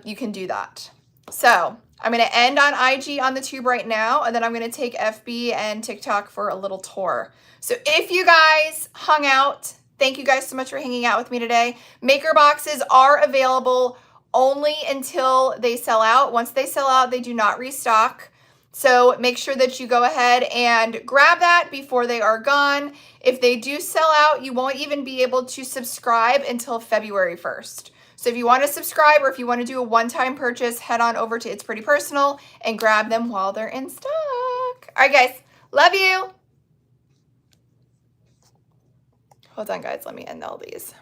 you can do that. So I'm going to end on IG on the tube right now, and then I'm going to take FB and TikTok for a little tour. So if you guys hung out, thank you guys so much for hanging out with me today. Maker boxes are available only until they sell out. Once they sell out, they do not restock. So make sure that you go ahead and grab that before they are gone. If they do sell out, you won't even be able to subscribe until February 1st. So if you want to subscribe, or if you want to do a one-time purchase, head on over to It's Pretty Personal and grab them while they're in stock. All right, guys. Love you. Hold on, guys. Let me end all these.